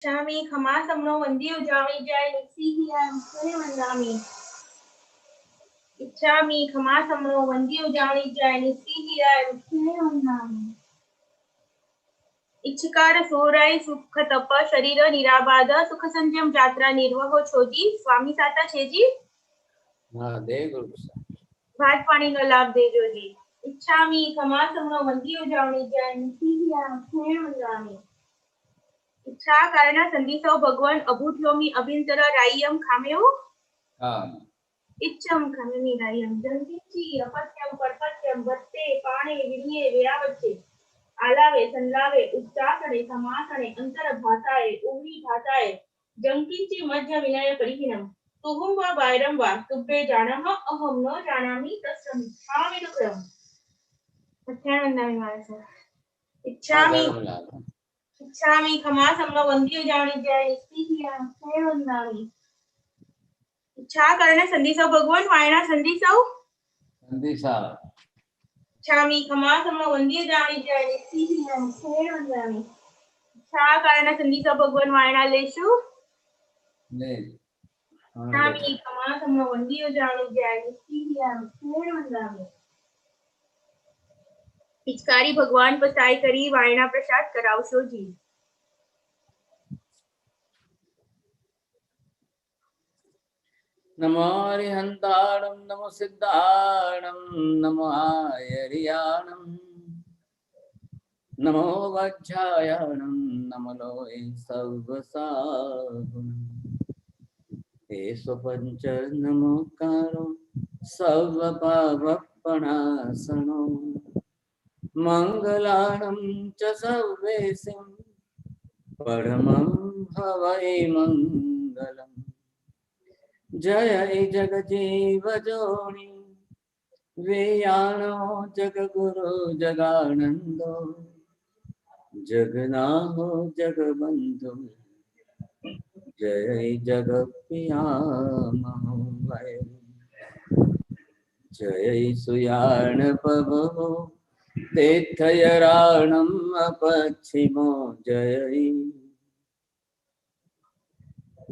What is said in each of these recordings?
इच्छामि खमासम्नो वन्द्यो जामि जय निसीहिया मुखे वन्दामि इच्छामि खमासम्नो वन्द्यो जामि जय निसीहिया मुखे वन्दामि इच्छकार सोराय सुख तप शरीर निराबाद सुख संयम यात्रा निर्वहो छोजी स्वामी साता छेजी हाँ दे गुरु भाट पानी नो लाभ देजो जी इच्छामि खमासम्नो वन्द्यो जामि जय निसीहिया मुखे वन्दामि इच्छा कारण संदिसौ भगवान अभूतयोमी अभिंतर राय्यम खामेव इच्छम खामेमी राय्यम जंतीची अपत्यम परपत्यम वत्ते पाणे विधिये व्यावच्चे आलावे संलावे उच्चासने समासने अंतर भाषाए उरी भाषाए जंकीची मध्य विनय परिहीनम तुहुम वा बायरम वा तुब्बे जानम अहम न जानामि तस्म खामिनुक्रम अध्यानंदामि मानस इच्छामि खमासम्नो वन्द्यो जामि जय निसीहिया मुखे वन्दामि इच्छा कारण संदिसौ भगवान वायना संदिसौ इच्छामि खमासम्नो वन्द्यो जामि जय निसीहिया मुखे वन्दामि इच्छा कारण संदिसौ भगवान वायना लेशु इच्छामि खमासम्नो वन्द्यो जामि जय निसीहिया मुखे वन्दामि पिचकारी भगवान पसाई करी वायना प्रसाद करावशो जी नमो हरिहंताणं नमो सिद्धाणं नमो आयरियाणं नमो वज्रायाणं नमो लोये सर्वसागुणं पंच नमोकारो सर्वपावपणासनो मंगलाणं च सर्वेसिं परमं हवै मंगलम् जय जगजीव जोनि वेयाणो जगगुरु जगानंदो जगनाहो जगबंधु जय जगपियामो जय सुयाण पवो तीर्थयराणम् अपच्छिमो जय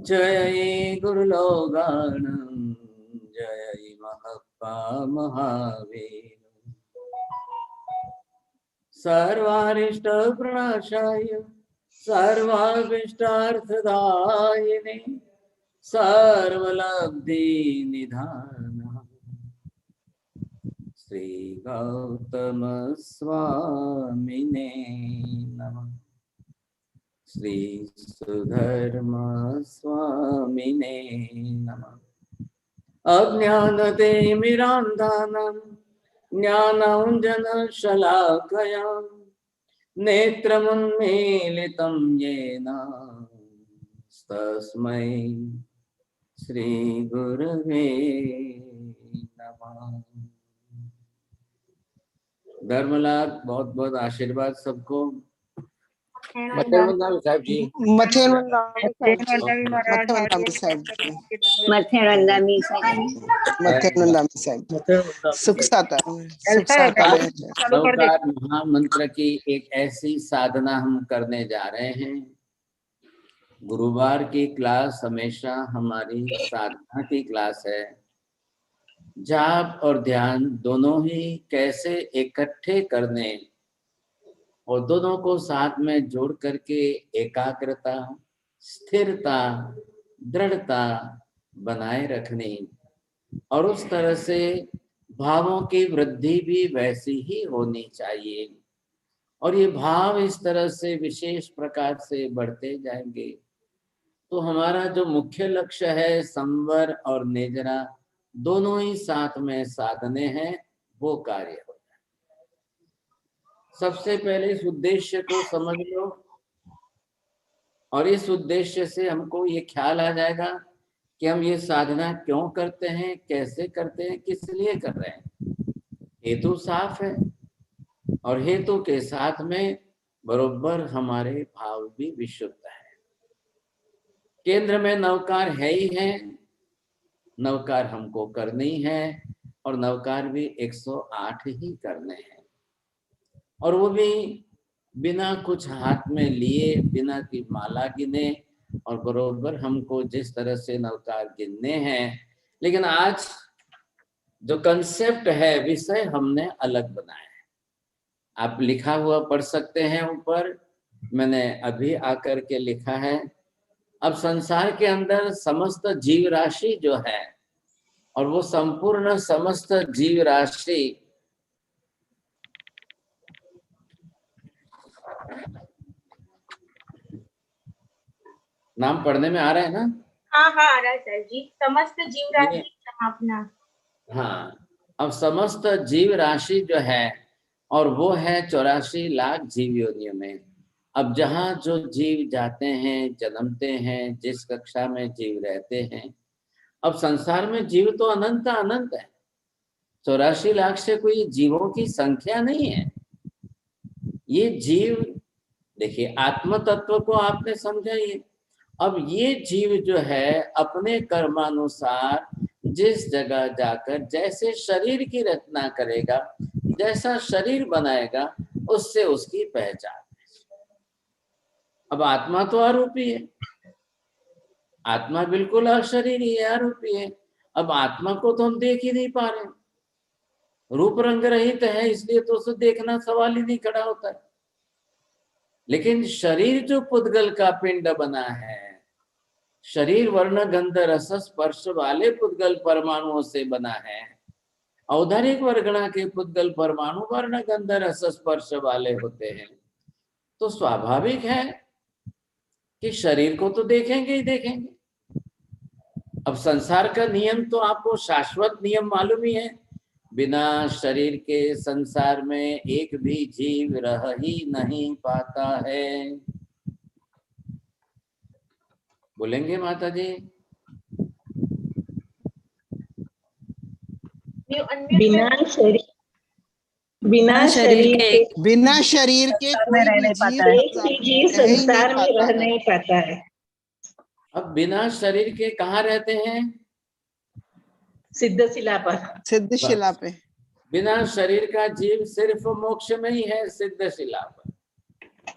जय गुरुलोगानं जय महप्पा महावीर सर्वारिष्ट प्रणाशाय सर्वाभीष्टार्थदायिने सर्वलब्धि निधान श्री गौतम स्वामिने नमः श्री सुधर्म स्वामिने नमः अज्ञानतिमिरान्धानां ज्ञानाञ्जनशलाकया नेत्रमुन्मीलितं येन तस्मै श्रीगुरवे नमः। धर्मलाल बहुत बहुत आशीर्वाद सबको। साहब जी सुख साता महामंत्र की एक ऐसी साधना हम करने जा रहे हैं। गुरुवार की क्लास हमेशा हमारी साधना की क्लास है। जाप और ध्यान दोनों ही कैसे इकट्ठे करने और दोनों को साथ में जोड़ करके एकाग्रता, स्थिरता, दृढ़ता बनाए रखनी और उस तरह से भावों की वृद्धि भी वैसी ही होनी चाहिए। और ये भाव इस तरह से विशेष प्रकार से बढ़ते जाएंगे तो हमारा जो मुख्य लक्ष्य है संवर और नेजरा दोनों ही साथ में साधने हैं वो कार्य हो जाए। सबसे पहले इस उद्देश्य को समझ लो और इस उद्देश्य से हमको ये ख्याल आ जाएगा कि हम ये साधना क्यों करते हैं, कैसे करते हैं, किस लिए कर रहे हैं। हेतु साफ है और हेतु के साथ में बरोबर हमारे भाव भी विशुद्ध है। केंद्र में नवकार है ही है, नवकार हमको करनी है और नवकार भी 108 ही करने हैं और वो भी बिना कुछ हाथ में लिए, बिना की माला गिने, और बरोबर हमको जिस तरह से नवकार गिनने हैं। लेकिन आज जो कंसेप्ट है, विषय हमने अलग बनाया है। आप लिखा हुआ पढ़ सकते हैं ऊपर, मैंने अभी आकर के लिखा है। अब संसार के अंदर समस्त जीव राशि जो है, और वो संपूर्ण समस्त जीव राशि नाम पढ़ने में आ रहा है ना? हाँ हाँ आ रहा है सर जी। समस्त जीव राशि स्थापना। हाँ, अब समस्त जीव राशि जो है, और वो है 84 लाख जीव योनियों में। अब जहाँ जो जीव जाते हैं, जन्मते हैं, जिस कक्षा में जीव रहते हैं, अब संसार में जीव तो अनंत अनंत है। 84 लाख से कोई जीवों की संख्या नहीं है। ये जीव, देखिए आत्म तत्व को आपने समझा। ये अब ये जीव जो है अपने कर्मानुसार जिस जगह जाकर जैसे शरीर की रचना करेगा, जैसा शरीर बनाएगा, उससे उसकी पहचान। अब आत्मा तो आरूपी है, आत्मा बिल्कुल अशरीरी है, आरूपी है। अब आत्मा को तो हम देख ही नहीं पा रहे, रूप रंग रहित है, इसलिए तो उसे देखना सवाल ही नहीं खड़ा होता है। लेकिन शरीर जो पुद्गल का पिंड बना है, शरीर वर्ण गंध रस स्पर्श वाले पुद्गल परमाणुओं से बना है। औदारिक वर्गणा के पुद्गल परमाणु वर्ण गंध रस स्पर्श वाले होते हैं। तो स्वाभाविक है कि शरीर को तो देखेंगे ही देखेंगे। अब संसार का नियम तो आपको शाश्वत नियम मालूम ही है। बिना शरीर के संसार में एक भी जीव रह ही नहीं पाता है। बोलेंगे माता जी? बिना शरीर के बिना शरीर के कोई भी जीव रह ही नहीं पाता है। अब बिना शरीर के कहाँ रहते हैं? सिद्धशिला पर। सिद्धशिला पे। बिना शरीर का जीव सिर्फ मोक्ष में ही है, सिद्धशिला पर।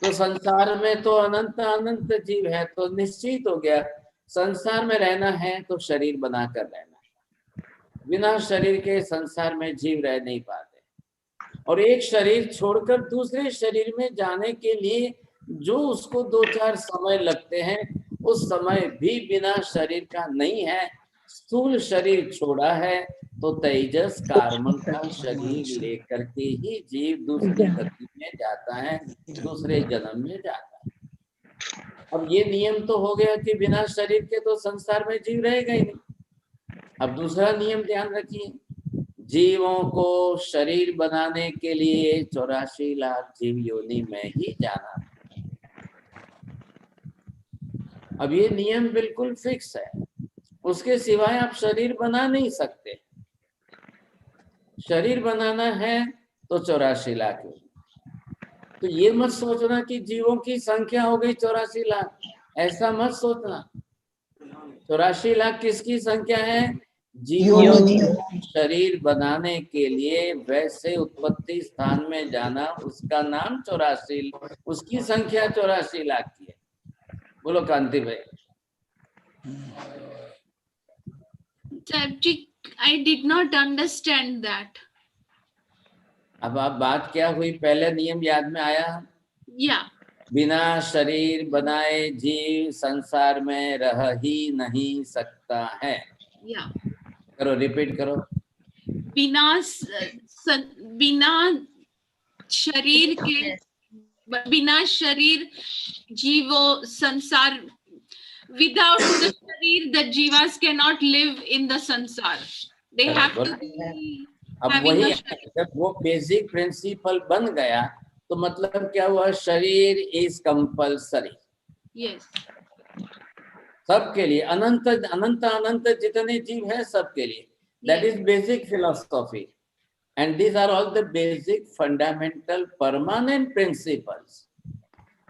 तो संसार में तो अनंत अनंत जीव है, तो निश्चित हो गया संसार में रहना है तो शरीर बनाकर रहना है। बिना शरीर के संसार में जीव रह नहीं पाते। और एक शरीर छोड़कर दूसरे शरीर में जाने के लिए जो उसको 2-4 समय लगते हैं, उस समय भी बिना शरीर का नहीं है। स्थूल शरीर छोड़ा है तो तेजस कार्बन का शरीर लेकर के ही जीव दूसरी गति में जाता है, दूसरे जन्म में जाता है। अब ये नियम तो हो गया कि बिना शरीर के तो संसार में जीव रहेगा ही नहीं। अब दूसरा नियम ध्यान रखिए, जीवों को शरीर बनाने के लिए 84 लाख जीव योनि में ही जाना। अब ये नियम बिल्कुल फिक्स है, उसके सिवाय आप शरीर बना नहीं सकते। शरीर बनाना है तो 84 लाख। तो ये मत सोचना कि जीवों की संख्या हो गई 84 लाख, ऐसा मत सोचना। 84 लाख किसकी संख्या है? जीवों को शरीर बनाने के लिए वैसे उत्पत्ति स्थान में जाना, उसका नाम 84, उसकी संख्या 84 लाख की है। बोलो कांति भाई। I did not understand that. अब आप बात क्या हुई, पहले नियम याद में आया? Yeah. बिना शरीर बनाए जीव संसार में रह ही नहीं सकता है। Yeah. करो, रिपीट करो। बिना शरीर जीवो संसार, without the sharir the jivas cannot live in the sansar. They have to be अब वही जब वो बेसिक प्रिंसिपल बन गया तो मतलब क्या हुआ? शरीर इज कंपल्सरी। यस, सबके लिए, अनंत अनंत अनंत जितने जीव हैं सबके लिए। That is basic philosophy and these are all the basic fundamental permanent principles.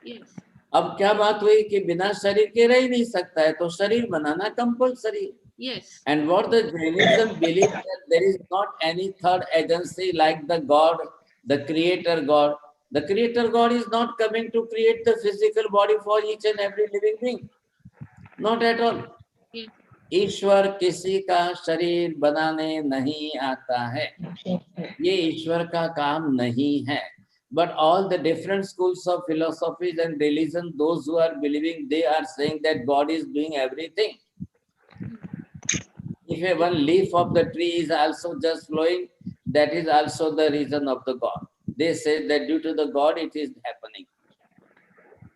Yes. अब क्या बात हुई कि बिना शरीर के रह ही नहीं सकता है, तो शरीर बनाना compulsory. Yes. And what the Jainism believes that there is not any third agency like the God, the creator God. The Creator God is not coming to create the physical body for each and every living being. Not at all. ईश्वर किसी का शरीर बनाने नहीं आता है, ये ईश्वर का काम नहीं है. But all the different schools of philosophies and religion, those who are believing, they are saying that God is doing everything. If a one leaf of the tree is also just flowing, that is also the reason of the God. They say that due to the God it is happening.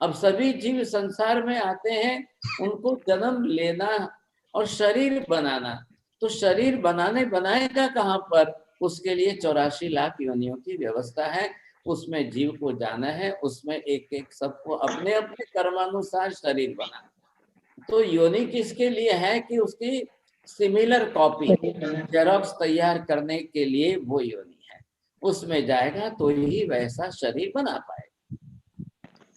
अब सभी जीव संसार में आते हैं, उनको जन्म लेना और शरीर बनाना, तो शरीर बनाएगा कहाँ पर? उसके लिए 84 लाख योनियों की व्यवस्था है. उसमें जीव को जाना है, उसमें एक एक सबको अपने अपने कर्मानुसार शरीर बनाना. तो योनि किसके लिए है? कि उसकी सिमिलर कॉपी, जेरोक्स तैयार करने के लिए वो योनि है. उसमें जाएगा तो ही वैसा शरीर बना पाएगा.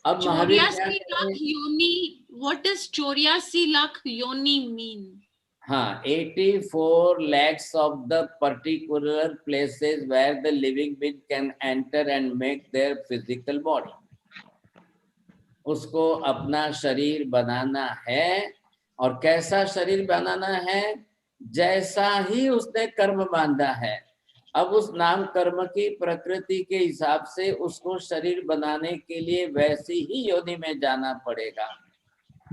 अब महावीर 84 लाख योनि, what does 84 lakh yoni mean? हाँ, 84 lakhs of the particular places where the living being can enter and make their physical body. उसको अपना शरीर बनाना है. और कैसा शरीर बनाना है? जैसा ही उसने कर्म बांधा है. अब उस नाम कर्म की प्रकृति के हिसाब से उसको शरीर बनाने के लिए वैसी ही योनि में जाना पड़ेगा.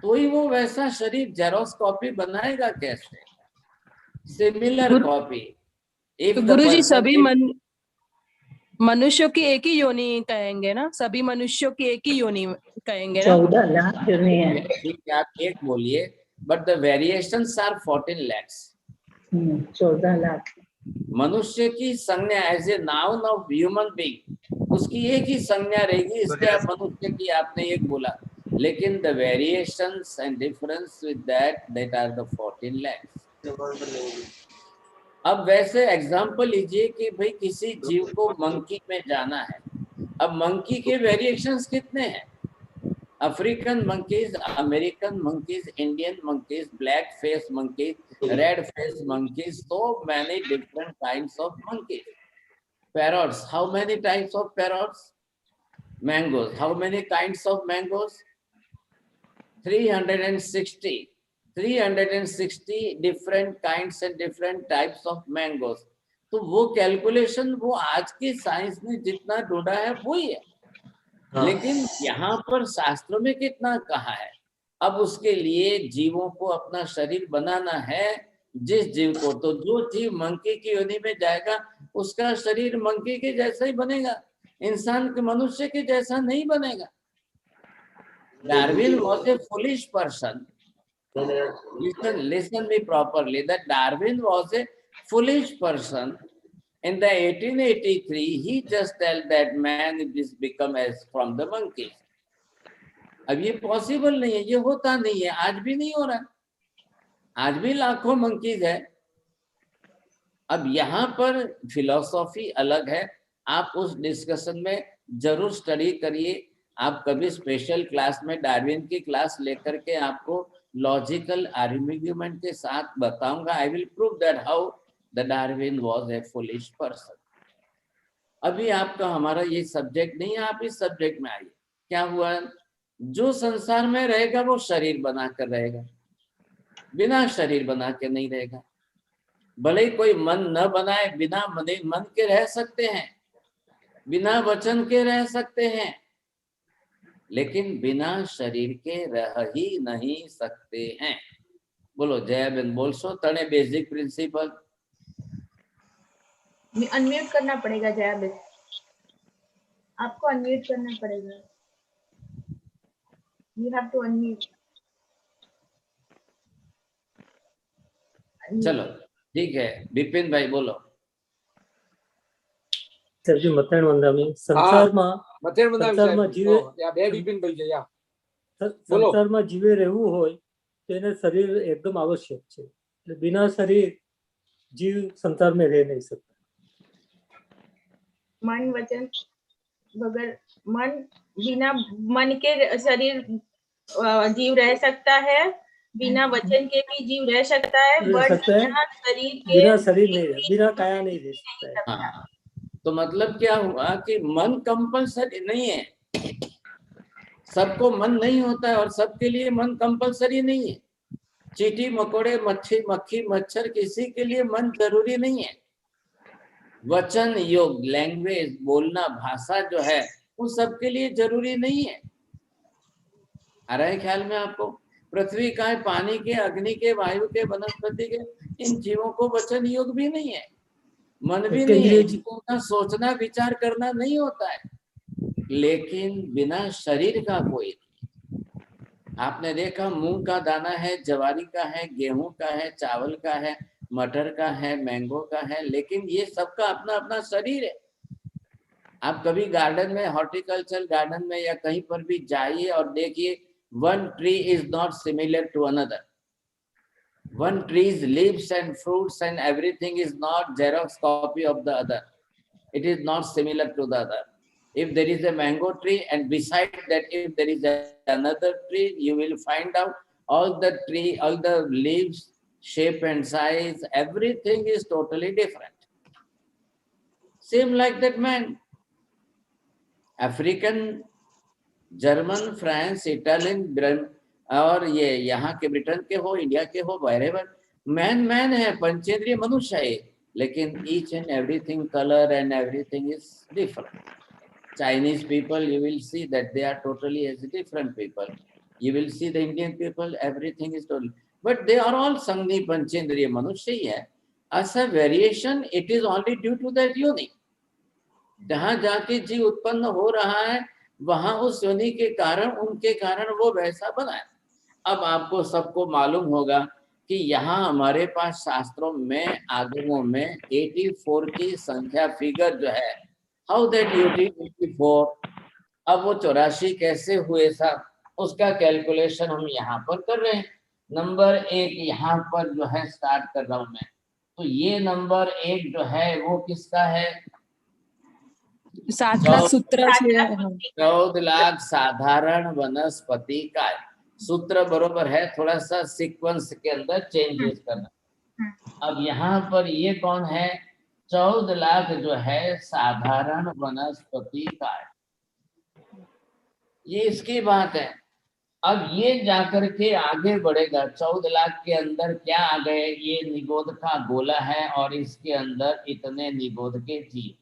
तो ही वो वैसा शरीर जेरोक्स कॉपी बनाएगा कैसे? Similar copy. तो गुरुजी सभी मनुष्यों की एक ही योनि कहेंगे ना? सभी मनुष्यों की एक ही योनि कहेंगे ना? 14 लाख योनि है. ठीक है, आप एक बोलिए, but the variations are 14 lakhs. 14 lakh. मनुष्य की संज्ञा as a noun of human being, उसकी एक ही संज्ञा रहेगी, इसलिए आप मनुष्य की आपने एक बोला. लेकिन the variations and difference with that are the 14 lakhs. अब वैसे एग्जांपल लीजिए कि भाई किसी जीव को मंकी में जाना है. अब मंकी के वेरिएशंस कितने हैं? African monkeys, American monkeys, Indian monkeys, black face monkeys, red face monkeys, so many different kinds of monkeys. Parrots, how many types of parrots? Mangoes, how many kinds of mangoes? 360 different kinds and different types of mangoes. तो वो calculation वो आज की science ने जितना ढूंढा है वही है. लेकिन यहाँ पर शास्त्रों में कितना कहा है? अब उसके लिए जीवों को अपना शरीर बनाना है. जिस जीव को, तो जो जीव मंकी की योनि में जाएगा उसका शरीर मंकी के जैसा ही बनेगा, इंसान के, मनुष्य के जैसा नहीं बनेगा. Darwin was a foolish person. Listen me properly. That Darwin was a foolish person. In the 1883, he just tell that man is become as from the monkeys. अब ये पॉसिबल नहीं है, ये होता नहीं है, आज भी नहीं हो रहा. आज भी लाखों मंकीज है. अब यहाँ पर फिलॉसफी अलग है. आप उस डिस्कशन में जरूर स्टडी करिए. आप कभी स्पेशल क्लास में डार्विन की क्लास लेकर के आपको लॉजिकल आर्ग्यूमेंट के साथ बताऊंगा. I will prove that how the Darwin was a foolish person. अभी आपका हमारा ये सब्जेक्ट नहीं है, आप इस सब्जेक्ट में आइए. क्या हुआ? जो संसार में रहेगा वो शरीर बनाकर रहेगा, बिना शरीर बना के नहीं रहेगा. भले ही कोई मन न बनाए, बिना मन के रह सकते हैं, बिना वचन के रह सकते हैं, लेकिन बिना शरीर के रह ही नहीं सकते हैं. बोलो जय बिन बोलसो तने बेसिक प्रिंसिपल. अनम्यूट करना पड़ेगा जया बिन, आपको अनम्यूट करना पड़ेगा. You have to unmute. चलो ठीक है, विपिन भाई बोलो. સરજી મતણ વંદામી સંસારમાં મતણ સંસારમાં જીવે યા બે વિપિન ભાઈ છે યા સંસારમાં જીવે રહેવું હોય તેને શરીર એકદમ આવશ્યક છે. એટલે बिना शरीर जीव संसार में रह नहीं सकता. मन वचन बगैर मन, बिना मन के शरीर जीव रह सकता है, बिना वचन के भी जीव रह सकता है, बट बिना शरीर के बिना शरीर नहीं रह, बिना काया नहीं रह सकता है. तो मतलब क्या हुआ कि मन कंपल्सरी नहीं है, सबको मन नहीं होता है और सबके लिए मन कंपल्सरी नहीं है। चींटी मकोड़े मच्छी मक्खी मच्छर किसी के लिए मन जरूरी नहीं है। वचन योग लैंग्वेज बोलना भाषा जो है वो सबके लिए जरूरी नहीं है। आ रहा है ख्याल में आपको? पृथ्वी का है, पानी के, अग्नि के, वायु के, वनस्पति के, इन जीवों को वचन योग भी नहीं है, मन भी नहीं है, इनको उनका सोचना विचार करना नहीं होता है। लेकिन बिना शरीर का कोई नहीं। आपने देखा मूंग का दाना है, जवारी का है, गेहूं का है, चावल का है, मटर का है, मैंगो का है, लेकिन ये सबका अपना अपना शरीर है। आप कभी गार्डन में, हॉर्टिकल्चर गार्डन में या कहीं पर भी जाइए और देखिए, one tree is not similar to another. One tree's leaves and fruits and everything is not Xerox copy of the other. It is not similar to the other. If there is a mango tree and beside that if there is another tree, you will find out all the tree, all the leaves, shape and size, everything is totally different. Same like that man. African, German, France, Italian, और ये यहाँ के Britain के हो, India के हो, wherever, man है, पंचेंद्रिय मनुष्य है, लेकिन each and everything color and everything is different. Chinese people, you will see that they are totally as different people. You will see the Indian people, everything is totally, but they are all संघी पंचेंद्रिय मनुष्य ही है. As a variation, it is only due to that योनि. जहाँ जाके जीव उत्पन्न हो रहा है, वहां उस योनि के कारण, उनके कारण वो वैसा बना है. अब आपको सबको मालूम होगा कि यहाँ हमारे पास शास्त्रों में, आगमों में 84 की संख्या फिगर जो है, हाउ दैट 84, अब वो 84 कैसे हुए साहब, उसका कैलकुलेशन हम यहाँ पर कर रहे हैं. नंबर 1 यहाँ पर जो है स्टार्ट कर रहा हूं मैं. तो ये नंबर 1 जो है वो किसका है? 7 सूत्र से 14 लाख साधारण वनस्पति का है. सूत्र बरोबर है, थोड़ा सा सीक्वेंस के अंदर चेंजेस करना. अब यहाँ पर ये कौन है? 14 लाख जो है साधारण वनस्पति का है. ये इसकी बात है. अब ये जाकर के आगे बढ़ेगा. 14 लाख के अंदर क्या आ गए? ये निगोद का गोला है और इसके अंदर इतने निगोद के जीव.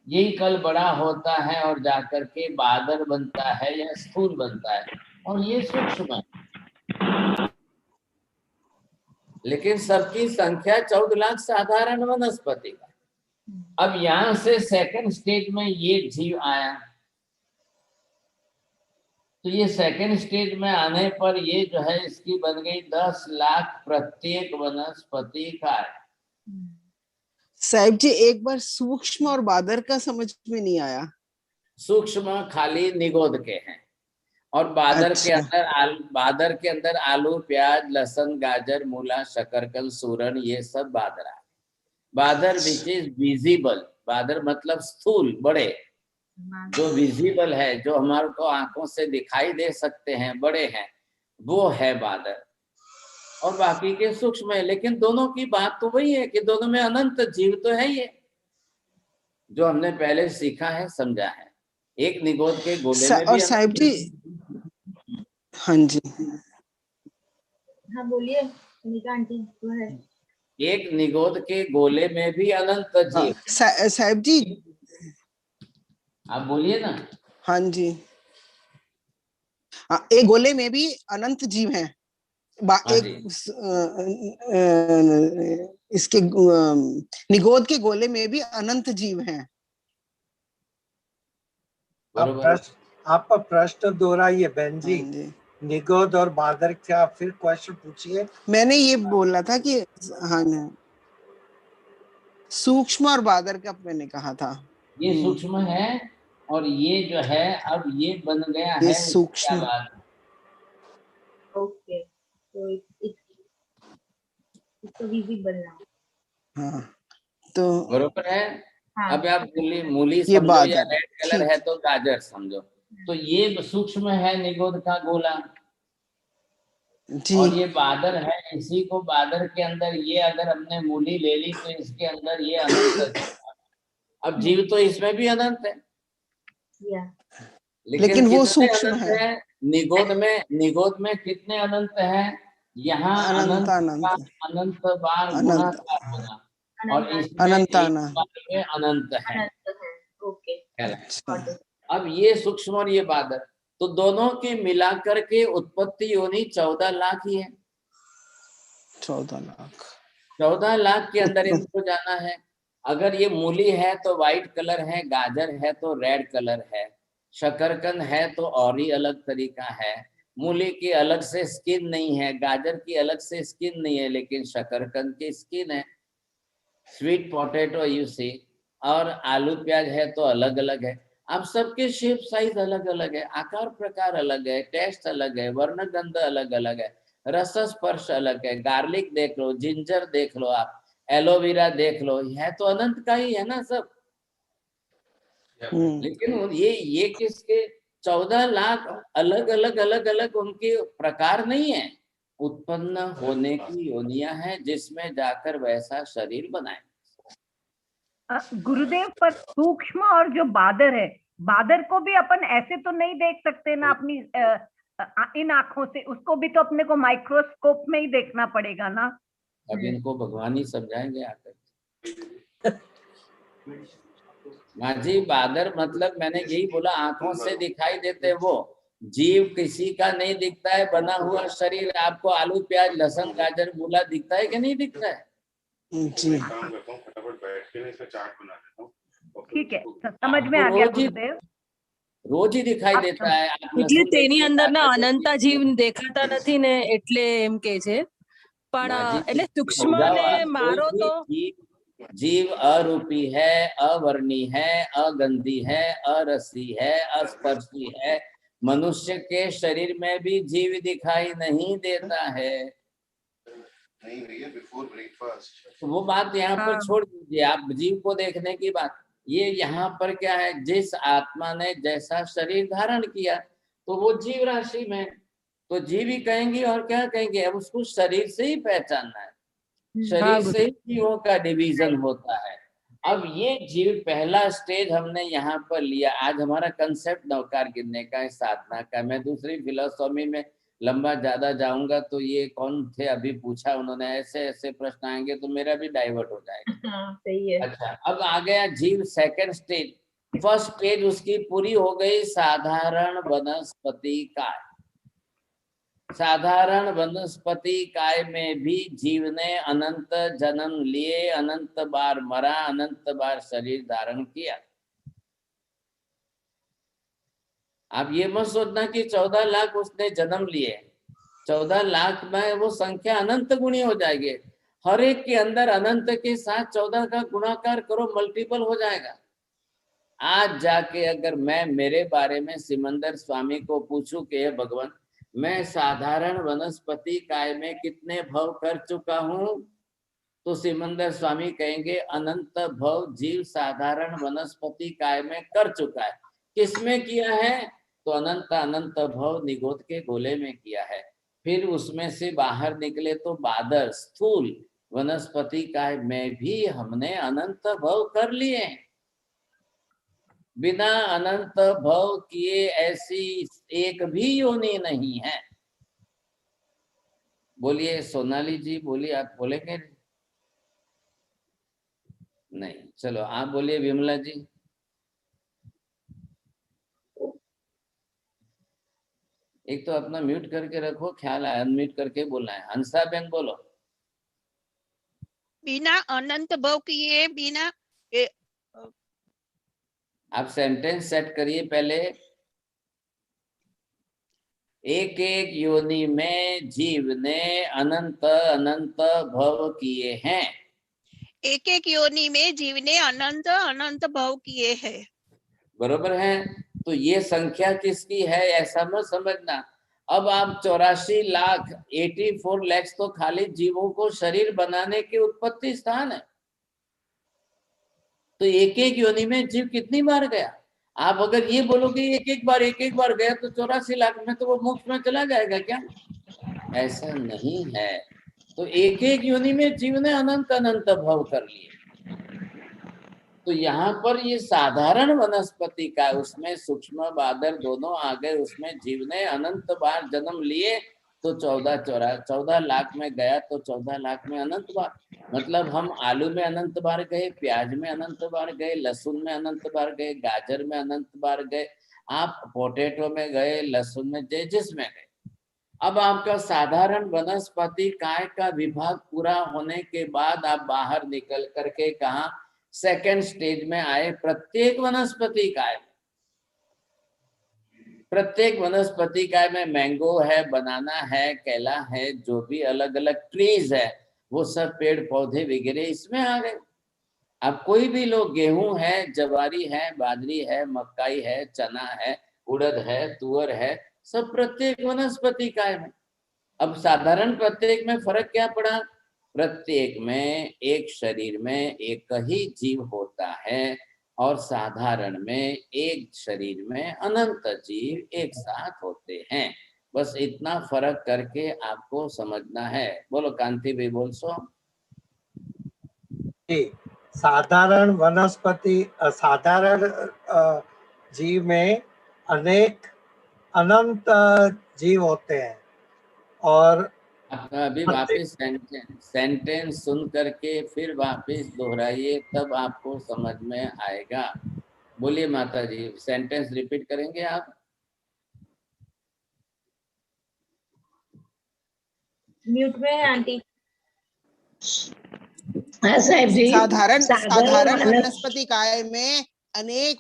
यही कल बड़ा होता है और जाकर के बादर बनता है या स्थूल बनता है, और ये सूक्ष्म है. लेकिन सबकी संख्या 14 लाख साधारण वनस्पति का. अब यहां से सेकंड स्टेज में ये जीव आया, तो ये सेकंड स्टेज में आने पर ये जो है इसकी बन गई 10 लाख प्रत्येक वनस्पति का. साहिब जी, एक बार सूक्ष्म और बादर का समझ में नहीं आया. सूक्ष्म खाली निगोद के हैं और बादर के अंदर बादर के अंदर आलू, प्याज, लहसुन, गाजर, मूला, शकरकंद, सूरन, ये सब बादर है. बादर विच इज विजिबल. बादर मतलब स्थूल, बड़े, जो विजिबल है, जो हमारे को आंखों से दिखाई दे सकते हैं, बड़े हैं, वो है बादर. और बाकी के सूक्ष्म है. लेकिन दोनों की बात तो वही है कि दोनों में अनंत जीव तो है. ये जो हमने पहले सीखा है, समझा है. एक निगोद के गोले में और साहिब जी, हाँ जी, हाँ बोलिए नीता आंटी. एक निगोद के गोले में भी अनंत जीव. साहिब जी आप बोलिए ना. हाँ जी, एक गोले में भी अनंत जीव हैं. इसके निगोद के गोले में भी अनंत जीव हैं. आपका प्रश्न दोहराइए बहन जी. निगोद और बादर क्या फिर क्वेश्चन पूछिए. मैंने ये बोला था कि हाँ, सूक्ष्म और बादर का मैंने कहा था. ये सूक्ष्म है और ये जो है अब ये बन गया है सूक्ष्म. ओके, तो इसको विजिबल ना. हाँ, तो बरोबर है. हाँ. अब आप मूली समझो या रेड कलर है तो गाजर समझो. तो ये सूक्ष्म है निगोद का गोला जी. और ये बादर है. इसी को बादर के अंदर ये अगर हमने मूली ले ली तो इसके अंदर ये अनंत. अब जीव तो इसमें भी अनंत है, लेकिन वो कितने सूक्ष्म अनंत है। है? निगोद में कितने अनंत है? यहाँ अनंत अनंत अनंत का अनंत बार अनंत गुणाकार होगा, और इसमें अनंत एक अनंत। बार में अनंत है। ओके। अच्छा। अब ये सूक्ष्म और ये बादर, तो दोनों के मिलाकर के उत्पत्ति योनि 14 लाख ही है। 14 लाख। 14 लाख के अंदर इनको जाना है। अगर ये मूली है तो व्हाइट कलर है, गाजर है तो रेड कलर है, शकरकंद है तो और ही अलग तरीका है। मूली की अलग से स्किन नहीं है, गाजर की अलग से स्किन नहीं है, लेकिन शकरकंद की स्किन है। स्वीट पोटैटो यू सी, और आलू प्याज है तो अलग अलग है। अब सबके शेप साइज अलग अलग है, आकार प्रकार अलग है, टेस्ट अलग है, वर्णगंध अलग अलग है, रस स्पर्श अलग है। गार्लिक देख लो, जिंजर देख लो, आप एलोवेरा देख लो, यह तो अनंत का ही है ना सब। लेकिन ये किसके 14 लाख अलग अलग उनके प्रकार नहीं है, उत्पन्न होने की योनियां हैं जिसमें जाकर वैसा शरीर बनाए। गुरुदेव, पर सूक्ष्म और जो बादर है, बादर को भी अपन ऐसे तो नहीं देख सकते ना अपनी इन आंखों से, उसको भी तो अपने को माइक्रोस्कोप में ही देखना पड़ेगा ना। अब इनको भगवान ही समझाएंगे आकर। माँ जी, बादर मतलब मैंने यही बोला, आंखों से दिखाई देते वो जीव किसी का नहीं दिखता है, बना हुआ शरीर। आपको आलू प्याज लहसुन गाजर मूला दिखता है कि नहीं दिखता है? जी। ठीक है, समझ में आ गया गुरुदेव। रोज ही दिखाई देता है। आप એટલે लहसुन તેની देखिए, અંદર ના गाजर અનંતા देखिए। જીવ દેખાતા નથી ને, એટલે એમ કે છે. પણ माँ जी, એટલે સૂક્ષ્મ समझाओ ને आप, મારો कोई तो भी जीव अरूपी है, अवर्णी है, अगंधी है, अरसी है, अस्पर्शी है। मनुष्य के शरीर में भी जीव दिखाई नहीं देता है। तो वो बात यहाँ पर छोड़ दीजिए, आप जीव को देखने की बात। ये यहाँ पर क्या है, जिस आत्मा ने जैसा शरीर धारण किया तो वो जीव राशि में, तो जीव ही कहेंगे और क्या कहेंगे। अब उसको शरीर से ही पहचानना है, शरीर से ही जीवों का डिवीजन होता है। अब ये जीव पहला स्टेज हमने यहाँ पर लिया। आज हमारा कंसेप्ट नवकार गिनने का है, साधना का। मैं दूसरी फिलोसॉफी में लंबा ज्यादा जाऊंगा तो ये कौन थे अभी पूछा उन्होंने, ऐसे ऐसे प्रश्न आएंगे तो मेरा भी डाइवर्ट हो जाएगा। हाँ, सही है। अच्छा, अब आ गया जीव सेकंड स्टेज। फर्स्ट स्टेज उसकी पूरी हो गई, साधारण वनस्पति काय। साधारण वनस्पति काय में भी जीव ने अनंत जन्म लिए, अनंत बार मरा, अनंत बार शरीर धारण किया। आप ये मत सोचना कि 14 लाख उसने जन्म लिए, 14 लाख में वो संख्या अनंत गुणी हो जाएगी। हर एक के अंदर अनंत के साथ 14 का गुणाकार करो, मल्टीपल हो जाएगा। आज जाके अगर मैं मेरे बारे में सिमंदर स्वामी को पूछूं कि भगवान मैं साधारण वनस्पति काय में कितने भव कर चुका हूं, तो सिमंदर स्वामी कहेंगे अनंत भव जीव साधारण वनस्पति काय में कर चुका है। किसमें किया है? तो अनंत अनंत भव निगोद के गोले में किया है। फिर उसमें से बाहर निकले तो बादर स्थूल वनस्पति काय में भी हमने अनंत भव कर लिए। बिना अनंत भव किए ऐसी एक भी योनि नहीं है। बोलिए सोनाली जी, बोलिए, आप बोलेंगे? नहीं, चलो आप बोलिए विमला जी। एक तो अपना म्यूट करके रखो, ख्याल है अनम्यूट करके बोलना है। हंसा बेन बोलो। बिना अनंत भव किए, बिना आप सेंटेंस सेट करिए पहले। एक एक योनि में जीव ने अनंत अनंत भव किए हैं। एक एक योनि में जीव ने अनंत अनंत भव किए हैं। बरोबर है। तो ये संख्या किसकी है ऐसा मत समझना। अब आप 84 लाख 84 लाख तो खाली जीवों को शरीर बनाने के उत्पत्ति स्थान है। तो एक एक योनि में जीव कितनी बार गया? आप अगर ये बोलोगे एक एक बार गया तो 84 लाख में तो वो मोक्ष में चला जाएगा क्या? ऐसा नहीं है। तो एक एक योनि में जीव ने अनंत अनंत भव कर लिए। तो यहाँ पर ये साधारण वनस्पति का, उसमें सूक्ष्म बादर दोनों आ गए, उसमें जीव ने अनंत बार जन्म लिए, तो 14 लाख में गया तो 14 लाख में अनंत बार। मतलब हम आलू में अनंत बार गए, प्याज में अनंत बार गए, लहसुन में अनंत बार गए, गाजर में अनंत बार गए, आप पोटैटो में गए, लहसुन में, जिसमें गए। अब आपका साधारण वनस्पति काय का विभाग पूरा होने के बाद आप बाहर निकल करके कहा सेकेंड स्टेज में आए। प्रत्येक वनस्पति काय, प्रत्येक वनस्पति काय में मैंगो है, बनाना है, केला है, जो भी अलग अलग ट्रीज है वो सब पेड़ पौधे वगैरह इसमें आ गए। अब कोई भी लोग, गेहूं है, जवारी है, बाजरी है, मक्काई है, चना है, उड़द है, तुअर है, सब प्रत्येक वनस्पति काय में। अब साधारण प्रत्येक में फर्क क्या पड़ा? प्रत्येक में एक शरीर में एक ही जीव होता है और साधारण में एक शरीर में अनंत जीव एक साथ होते हैं। बस इतना फर्क करके आपको समझना है। बोलो कांति भाई, बोल सो। साधारण वनस्पति, साधारण जीव में अनेक अनंत जीव होते हैं। और अभी वापस सेंटेंस सुन करके फिर वापस दोहराइए, तब आपको समझ में आएगा। बोलिए माता जी, सेंटेंस रिपीट करेंगे आप? म्यूट में है आंटी। साहब जी, साधारण वनस्पति काय में अनेक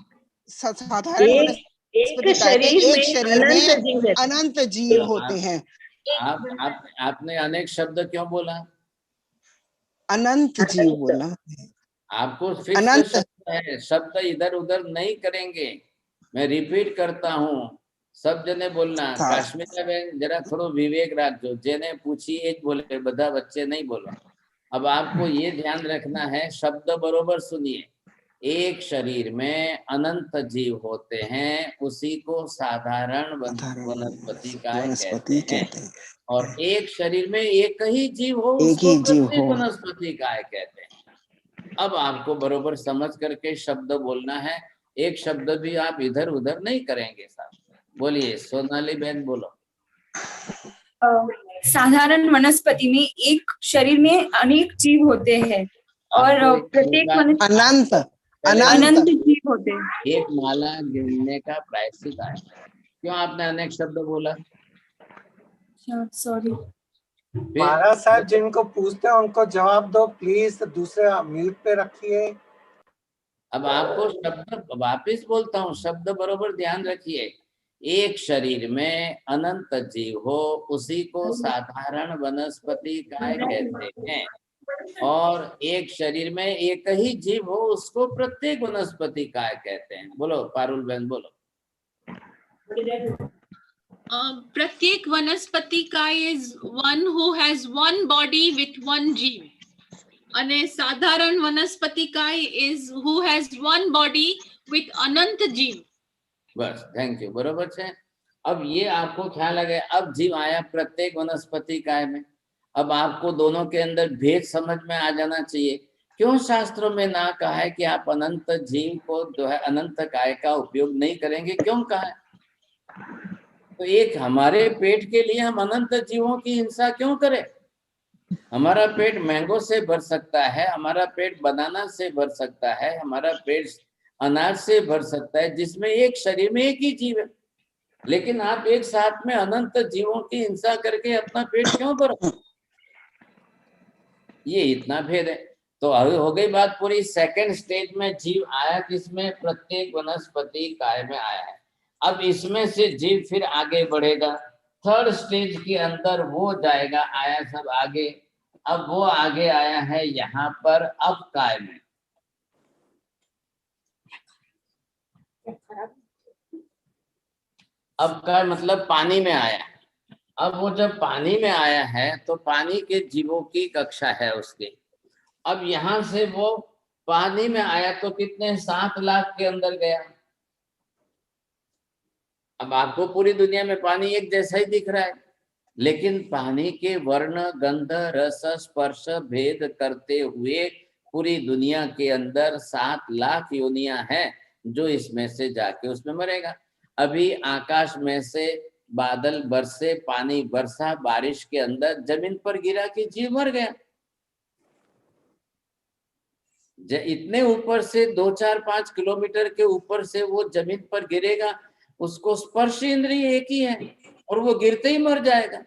साधारण वनस्पति काय में एक शरीर में अनंत जीव होते हैं। आपने अनेक शब्द क्यों बोला? अनंत जीव बोला। आपको फिक्स शब्द है, शब्द इधर उधर नहीं करेंगे। मैं रिपीट करता हूँ, सब जने बोलना। काश्मीर में जरा थोड़ा विवेक रखो, जेने पूछी एक बोले, बधा बच्चे नहीं बोलो। अब आपको ये ध्यान रखना है, शब्द बरोबर सुनिए। एक शरीर में अनंत जीव होते हैं, उसी को साधारण वनस्पति काय कहते हैं। और एक शरीर में एक ही जीव हो, उसको प्रत्येक वनस्पति काय कहते हैं। अब आपको बरोबर समझ करके शब्द बोलना है, एक शब्द भी आप इधर उधर नहीं करेंगे साहब। बोलिए सोनाली बहन, बोलो। साधारण वनस्पति में एक शरीर में अनेक जीव होते हैं और प्रत्येक अनंत जीव होते हैं। एक माला गिनने का प्रायश्चित है। क्यों आपने अनेक शब्द बोला? सॉरी महाराज साहब, जिनको पूछते हैं उनको जवाब दो प्लीज, दूसरे म्यूट पे रखिए। अब आपको शब्द वापिस बोलता हूँ, शब्द बरोबर ध्यान रखिए। एक शरीर में अनंत जीव हो, उसी को साधारण वनस्पति काय कहते हैं। और एक शरीर में एक ही जीव हो, उसको प्रत्येक वनस्पति काय कहते हैं। बोलो पारुल बहन, बोलो। प्रत्येक वनस्पति काय is one who has one body with one जीव, અને સાધારણ વનસ્પતિ काय is who has one body with अनंत जीव। बस, थैंक यू, बरोबर है। अब ये आपको ख्याल आ गया। अब जीव आया प्रत्येक वनस्पति काय में। अब आपको दोनों के अंदर भेद समझ में आ जाना चाहिए। क्यों शास्त्रों में ना कहा है कि आप अनंत जीव को जो है अनंत काय का उपयोग नहीं करेंगे? क्यों कहा है? तो एक हमारे पेट के लिए हम अनंत जीवों की हिंसा क्यों करें? हमारा पेट मैंगो से भर सकता है, हमारा पेट बनाना से भर सकता है, हमारा पेट अनाज से भर सकता है, जिसमें एक शरीर में एक ही जीव है। लेकिन आप एक साथ में अनंत जीवों की हिंसा करके अपना पेट क्यों भरो? ये इतना भेद है। तो अभी हो गई बात पूरी। सेकंड स्टेज में जीव आया किसमें? प्रत्येक वनस्पति काय में आया है। अब इसमें से जीव फिर आगे बढ़ेगा, थर्ड स्टेज के अंदर वो जाएगा, आया सब आगे। अब वो आगे आया है यहाँ पर अब काय में। अब काय मतलब पानी में आया है। अब वो जब पानी में आया है तो पानी के जीवों की कक्षा है उसकी। अब यहाँ से वो पानी में आया तो कितने 7 लाख के अंदर गया। अब आपको पूरी दुनिया में पानी एक जैसा ही दिख रहा है, लेकिन पानी के वर्ण, गंध, रस, स्पर्श भेद करते हुए पूरी दुनिया के अंदर 7 लाख योनियां हैं जो इसमें से जाके उसमें मरेगा। अभी आकाश में से बादल बरसे, पानी बरसा, बारिश के अंदर जमीन पर गिरा कि जीव मर गया। इतने ऊपर से 2, 4, 5 किलोमीटर के ऊपर से वो जमीन पर गिरेगा, उसको स्पर्श इंद्रिय एक ही है और वो गिरते ही मर जाएगा।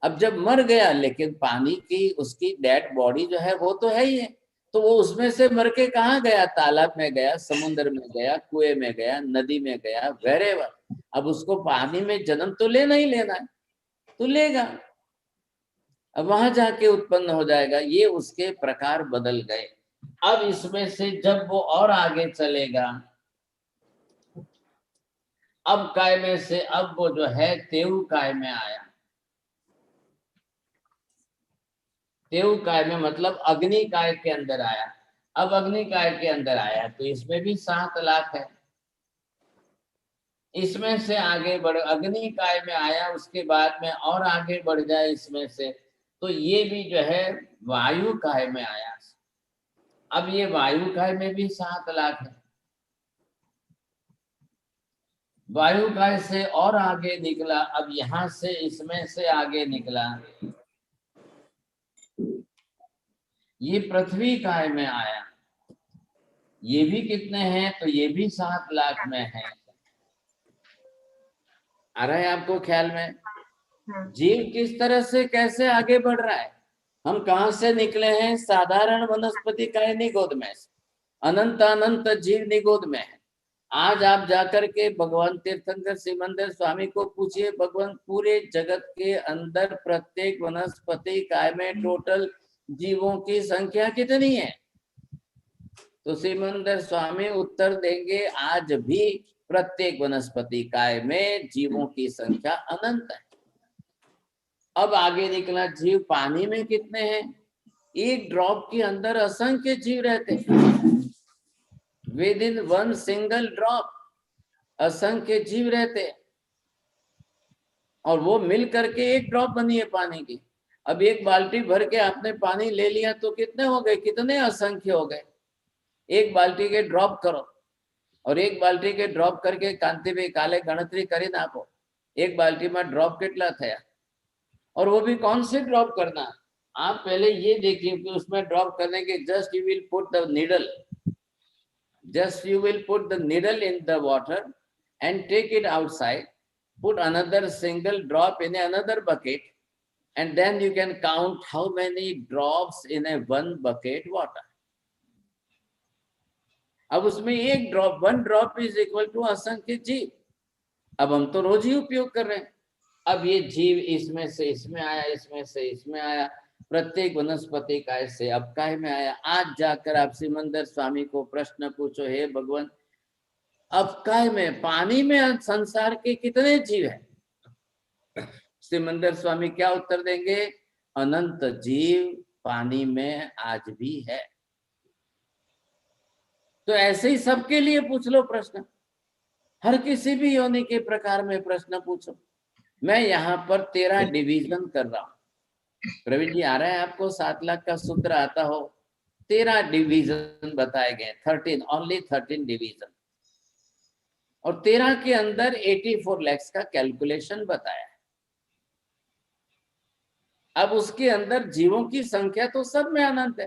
अब जब मर गया, लेकिन पानी की उसकी डेड बॉडी जो है वो तो है ही है, तो वो उसमें से मर के कहाँ गया? तालाब में गया, समुद्र में गया, कुएं में गया, नदी में गया, wherever। अब उसको पानी में जन्म तो लेना ही लेना है, तो लेगा, अब वहां जाके उत्पन्न हो जाएगा। ये उसके प्रकार बदल गए। अब इसमें से जब वो और आगे चलेगा, अब काय में से अब वो जो है तेऊ काय में आया। तेऊ काय में मतलब अग्नि काय के अंदर आया। अब अग्नि काय के अंदर आया तो इसमें भी 7 लाख है। इसमें से आगे बढ़, अग्नि काय में आया, उसके बाद में और आगे बढ़ जाए इसमें से, तो ये भी जो है वायु काय में आया। अब ये वायु काय में भी 7 लाख है। वायु काय से और आगे निकला, अब यहां से इसमें से आगे निकला, ये पृथ्वी काय में आया। ये भी कितने हैं? तो ये भी 7 लाख में है। आ रहा है आपको ख्याल में? जीव किस तरह से कैसे आगे बढ़ रहा है। हम कहां से निकले हैं? साधारण वनस्पति काय निगोद में, अनंत अनंत जीव निगोद में है। आज आप जाकर के भगवान तीर्थंकर सिमंदर स्वामी को पूछिए, भगवान पूरे जगत के अंदर प्रत्येक वनस्पति काय में टोटल जीवों की संख्या कितनी है? तो सिमंदर स्वामी उत्तर देंगे, आज भी प्रत्येक वनस्पति काय में जीवों की संख्या अनंत है। अब आगे निकला, जीव पानी में कितने हैं? एक ड्रॉप के अंदर असंख्य जीव रहते हैं। विद इन 1 सिंगल ड्रॉप असंख्य जीव रहते हैं, और वो मिल करके एक ड्रॉप बनी है पानी की। अब एक बाल्टी भर के आपने पानी ले लिया तो कितने हो गए? कितने असंख्य हो गए। एक बाल्टी के ड्रॉप करो, और एक बाल्टी के ड्रॉप करके कांति भाई काले गणतरी करी ना आपो, एक बाल्टी में ड्रॉप कितना थया, और वो भी कौन से ड्रॉप करना। आप पहले ये देखिए कि उसमें ड्रॉप करने के just you will put the needle, just you will put the needle in the water and take it outside, put another single drop in another bucket, and then you can count how many drops in a 1 bucket water. अब उसमें एक drop, 1 drop is equal to असंख्य जीव। अब हम तो रोज ही उपयोग कर रहे हैं। अब ये जीव इसमें से इसमें आया, इसमें से इसमें आया, प्रत्येक वनस्पति काय से अब काय में आया। आज जाकर आप सिमंदर स्वामी को प्रश्न पूछो, हे भगवान अब काय में, पानी में संसार के कितने जीव हैं? सिमंदर स्वामी क्या उत्तर देंगे? अनंत जीव पानी में आज भी है। तो ऐसे ही सबके लिए पूछ लो प्रश्न, हर किसी भी योनि के प्रकार में प्रश्न पूछो। मैं यहाँ पर 13 डिवीजन कर रहा हूं। प्रवीण जी आ रहा है आपको? 7 लाख का सूत्र आता हो? 13 डिवीजन बताए गए, 13 ओनली 13 डिवीजन, और 13 के अंदर 84 लैक्स का कैलकुलेशन बताया है। अब उसके अंदर जीवों की संख्या तो सब में अनंत है,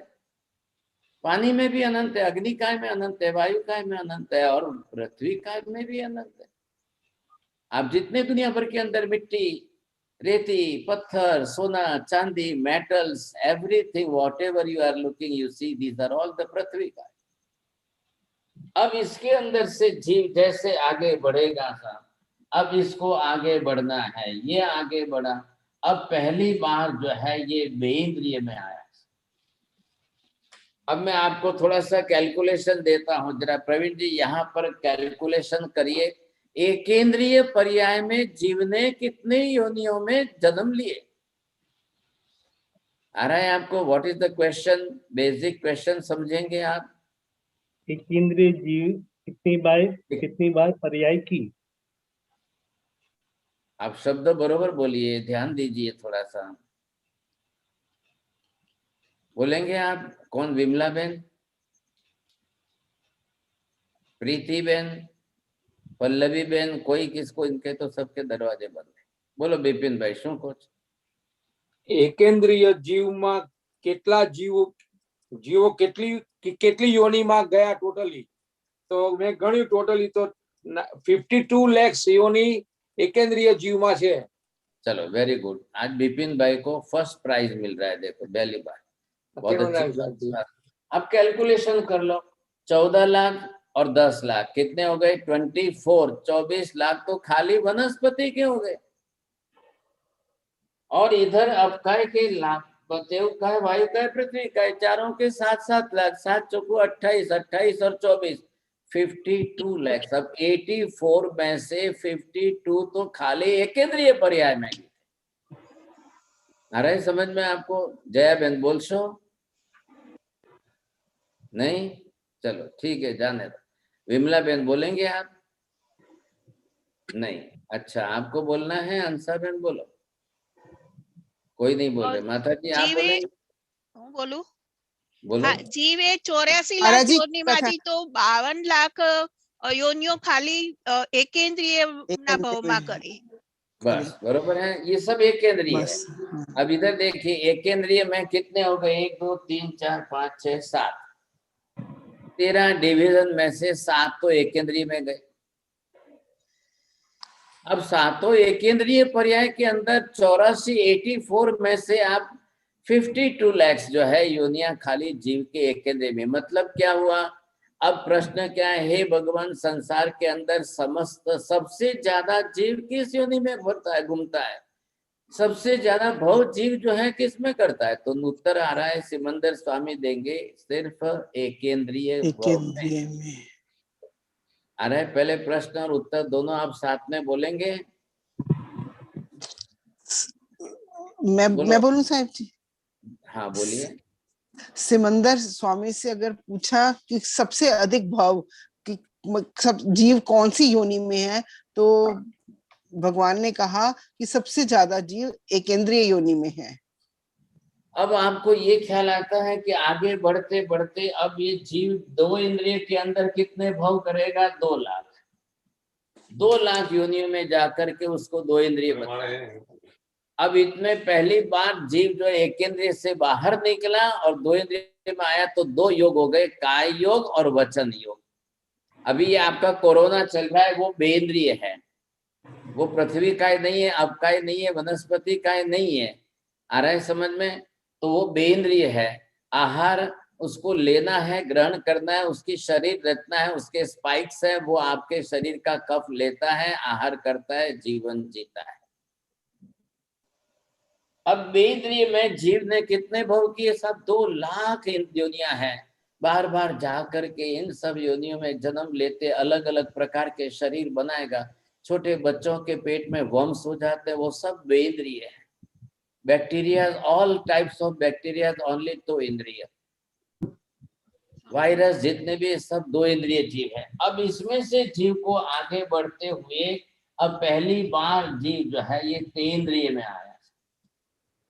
पानी में भी अनंत है, अग्नि काय में अनंत है, वायु काय में अनंत है, और पृथ्वी काय में भी अनंत है। आप जितने दुनिया भर के अंदर मिट्टी, रेती, पत्थर, सोना, चांदी, metals, everything whatever you are looking, you see, these are all the पृथ्वी काय। अब इसके अंदर से जीव जैसे आगे बढ़ेगा सा, अब इसको आगे बढ़ना है, ये आगे बढ़ा। अब पहली बार जो है ये बेइंद्रिय में आया। अब मैं आपको थोड़ा सा कैलकुलेशन देता हूं, जरा प्रवीण जी यहाँ पर कैलकुलेशन करिए। एकेंद्रिय पर्याय में जीव ने कितने योनियों में जन्म लिए? आ रहा है आपको? What is the question? Basic question समझेंगे आप। एकेंद्रिय जीव कितनी बार पर्याय की? आप शब्द बरोबर बोलिए, ध्यान दीजिए थोड़ा सा। बोलेंगे आप? कौन? विमला बेन, प्रीति बेन, पल्लवी बेन, कोई किसको? इनके तो सबके दरवाजे बंद है। बोलो बिपिन भाई, શું કહો છો? એકેન્દ્રીય જીવમાં કેટલા જીવો કેટલી યોનિમાં ગયા ટોટલી? તો મેં ગણ્યું ટોટલી તો 52 लाख योनि एकेंद्रीय जीवમાં છે। चलो वेरी गुड। आज बिपिन भाई को फर्स्ट प्राइज मिल रहा है। देखो पहली बार, बहुत अच्छी बात। अब कैलकुलेशन कर लो, 14 लाख और 10 लाख कितने हो गए? 24 लाख तो खाली वनस्पति के हो गए। और इधर अब काय के लाख बचे, काय वायु, काय पृथ्वी, काय चारों के 7 लाख, 7 चौको 28, 28 और 24 52 लाख। सब 84 में से 52 तो खाली एकेंद्रीय पर्याय में गए। आ रहा है समझ में आपको? जया बहन बोल सो नहीं? चलो ठीक है, जाने दो। विमला बहन बोलेंगे आप? नहीं। अच्छा, आपको बोलना है। अंसा बहन बोलो। कोई नहीं बोल रहे। माता जी आप बोलेंगे? હું બોલું? बोलो। હા, જીવે 84 લાખ યોનિમાંથી તો 52 લાખ યોનિઓ ખાલી એકેન્દ્રીય ના ભાવમાં કરી। बस बरोबर है, ये सब एक केंद्रीय है। अब इधर देखिए, एक केंद्रीय में कितने हो गए? 1 2 3 4 5 6 7 13 डिवीजन में से 7 तो एक केंद्रीय में गए। अब 7 एक केंद्रीय पर्याय के अंदर 84 में से आप 52 लाख जो है योनिया खाली जीव के एक केंद्रीय में। मतलब क्या हुआ? अब प्रश्न क्या है? हे भगवान, संसार के अंदर समस्त सबसे ज्यादा जीव किस योनि में भरता है, घूमता है? सबसे ज्यादा भव जीव जो है किस में करता है? तो उत्तर आ रहा है, सिमंदर स्वामी देंगे, सिर्फ एक केंद्रीय में आ रहा है। पहले प्रश्न और उत्तर दोनों आप साथ में बोलेंगे। मैं बोलूं साहब जी? हाँ बोलिए। सिमंदर स्वामी से अगर पूछा कि सबसे अधिक भाव कि सब जीव कौन सी योनि में है, तो भगवान ने कहा कि सबसे ज्यादा जीव एकेंद्रीय योनि में है। अब आपको ये ख्याल आता है कि आगे बढ़ते बढ़ते अब ये जीव 2 इंद्रिय के अंदर कितने भाव करेगा? 2 लाख। 2 लाख योनियों में जाकर के उसको 2 इंद्रिय बताए। अब इतने पहली बार जीव जो एक इंद्रिय से बाहर निकला और 2 इंद्रिय में आया तो 2 योग हो गए, काय योग और वचन योग। अभी ये आपका कोरोना चल रहा है, वो बेइंद्रिय है, वो पृथ्वी काय नहीं है, अब काय नहीं है, वनस्पति काय नहीं है। आ रहा है समझ में? तो वो बेइंद्रिय है। आहार उसको लेना है, ग्रहण करना है, उसकी शरीर रचना है, उसके स्पाइक्स है, वो आपके शरीर का कफ लेता है, आहार करता है, जीवन जीता है। अब बेइंद्रिय में जीव ने कितने भव किए? सब 2 लाख योनियां हैं। बार बार जा करके इन सब योनियों में जन्म लेते, अलग अलग प्रकार के शरीर बनाएगा। छोटे बच्चों के पेट में वंश हो जाते हैं, वो सब बेइंद्रिय है। Bacteria, all types of bacteria only 2 इंद्रिय। वायरस जितने भी सब 2 इंद्रिय जीव है। अब इसमें से जीव को आगे बढ़ते हुए अब पहली बार जीव जो है ये 3 इंद्रिय में आया।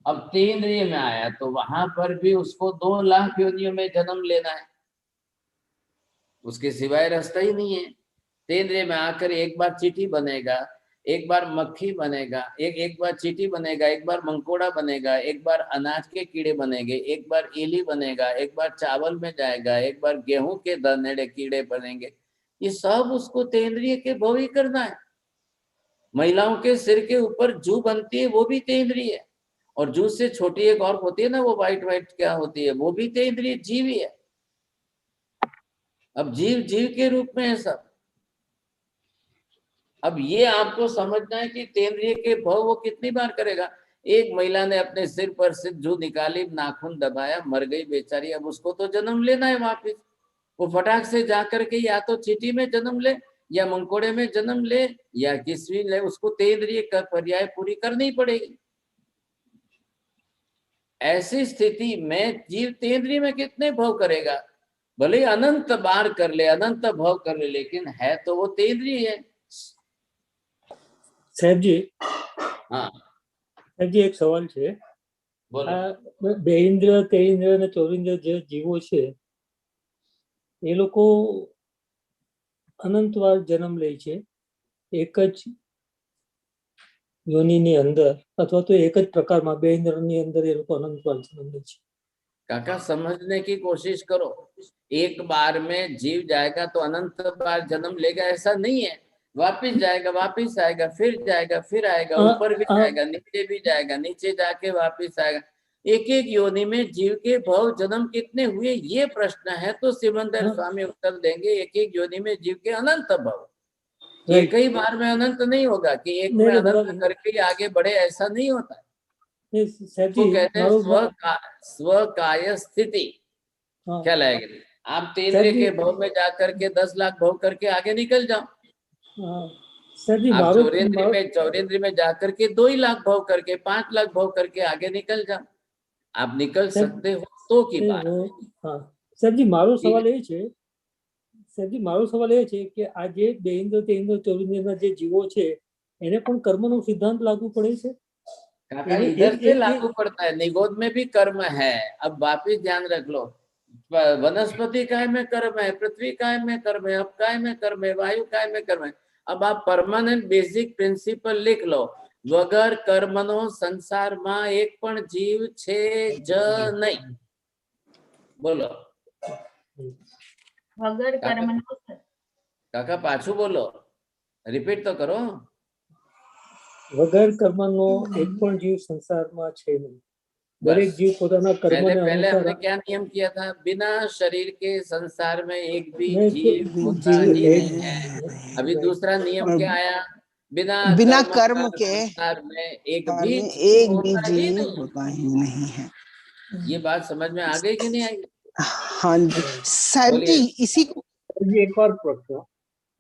अब 3 इंद्रिय में आया तो वहां पर भी उसको 2 लाख योनियों में जन्म लेना है, उसके सिवाय रास्ता ही नहीं है। 3 इंद्रिय में आकर एक बार चींटी बनेगा, एक बार मक्खी बनेगा, एक बार चींटी बनेगा, एक बार मंकोड़ा बनेगा, एक बार अनाज के कीड़े बनेंगे, एक बार इली बनेगा, एक बार चावल में जाएगा, एक बार गेहूं के दाने कीड़े बनेंगे। ये सब उसको 3 इंद्रिय के भव ही करना है। महिलाओं के सिर के ऊपर जू बनती है, वो भी 3 इंद्रिय है। और जू से छोटी एक और होती है ना, वो व्हाइट व्हाइट क्या होती है, वो भी 3 इंद्रिय जीव ही है। अब जीव जीव के रूप में है सब। अब ये आपको समझना है कि 3 इंद्रिय के भव वो कितनी बार करेगा। एक महिला ने अपने सिर पर से जू निकाली, नाखून दबाया, मर गई बेचारी। अब उसको तो जन्म लेना है वापिस। वो फटाक से जाकर के या तो चींटी में जन्म ले, या मंकोड़े में जन्म ले, या किसी ले, उसको 3 इंद्रिय का पर्याय पूरी करनी पड़ेगी। ऐसी स्थिति में जीव 3 इंद्रिय में कितने भव करेगा? भले अनंत बार कर ले, अनंत भव कर ले, लेकिन है तो वो 3 इंद्रिय है। साहेब जी, हाँ साहेब जी, एक सवाल है બેઇન્દ્ર તેઇન્દ્ર અને ચોરીન્દ્ર જે જીવો છે એ લોકો અનંતવાર જન્મ લે છે એક જ યોનિની અંદર, અથવા તો એક જ પ્રકારમાં બેઇન્દ્રની અંદર એ લોકો અનંતવાર જન્મ લે છે. काका समझने की कोशिश करो, एक बार में जीव जाएगा तो अनंत बार जन्म लेगा ऐसा नहीं है। वापिस जाएगा, वापिस आएगा, फिर जाएगा, फिर आएगा, ऊपर भी जाएगा, नीचे भी जाएगा, नीचे जाके वापिस आएगा। एक एक योनि में जीव के भव जन्म कितने हुए ये प्रश्न है, तो सिमंदर स्वामी उत्तर देंगे एक एक योनि में जीव के अनंत भव। एक ही बार में अनंत नहीं होगा कि एक में अनंत करके आगे बढ़े, ऐसा नहीं होता। वो कहते हैं स्व काय स्थिति। क्या लगेगा? आप 3 के भव में जाकर के 10 लाख भव करके आगे निकल जाओ। आप चौरेंद्र में जाकर के 2 लाख भव करके 5 लाख भव करके आगे निकल जाओ। आप निकल सकते हो तो की बात। सरजी मारो सवाल ये छे, सरजी मारो सवाल ये छे कि आ जे बेइंद्र तेइंद्र चौरिंद्રના જે જીવો છે એને પણ કર્મનો સિદ્ધાંત लागू પડે છે? काका इधर से लागू पड़ता है, निगोद में भी कर्म है। अब वापिस ध्यान रख लो, वनस्पति काय में कर्म है, पृथ्वी काय में कर्म है, अब काय में कर्म है, वायु काय में कर्म है। अब आप परमानेंट बेसिक प्रिंसिपल लिख लो, वगर कर्मनो संसार में एक पण जीव छे ज नहीं। बोलो वगर कर्मनो। काका पाछू बोलो, रिपीट तो करो। વગર કર્મનો એક પણ જીવ સંસારમાં છે નહીં, દરેક જીવ પોતાના કર્મને पहले અનુસાર हमने क्या नियम किया था? बिना शरीर के संसार में एक भी जीव होता ही नहीं है। अभी दूसरा नियम क्या आया? बिना कर्म के संसार में एक भी जीव होता ही नहीं है। ये बात समझ में आ गई कि नहीं आई? हाँ जी साहब जी। इसी को एक और प्रश्न,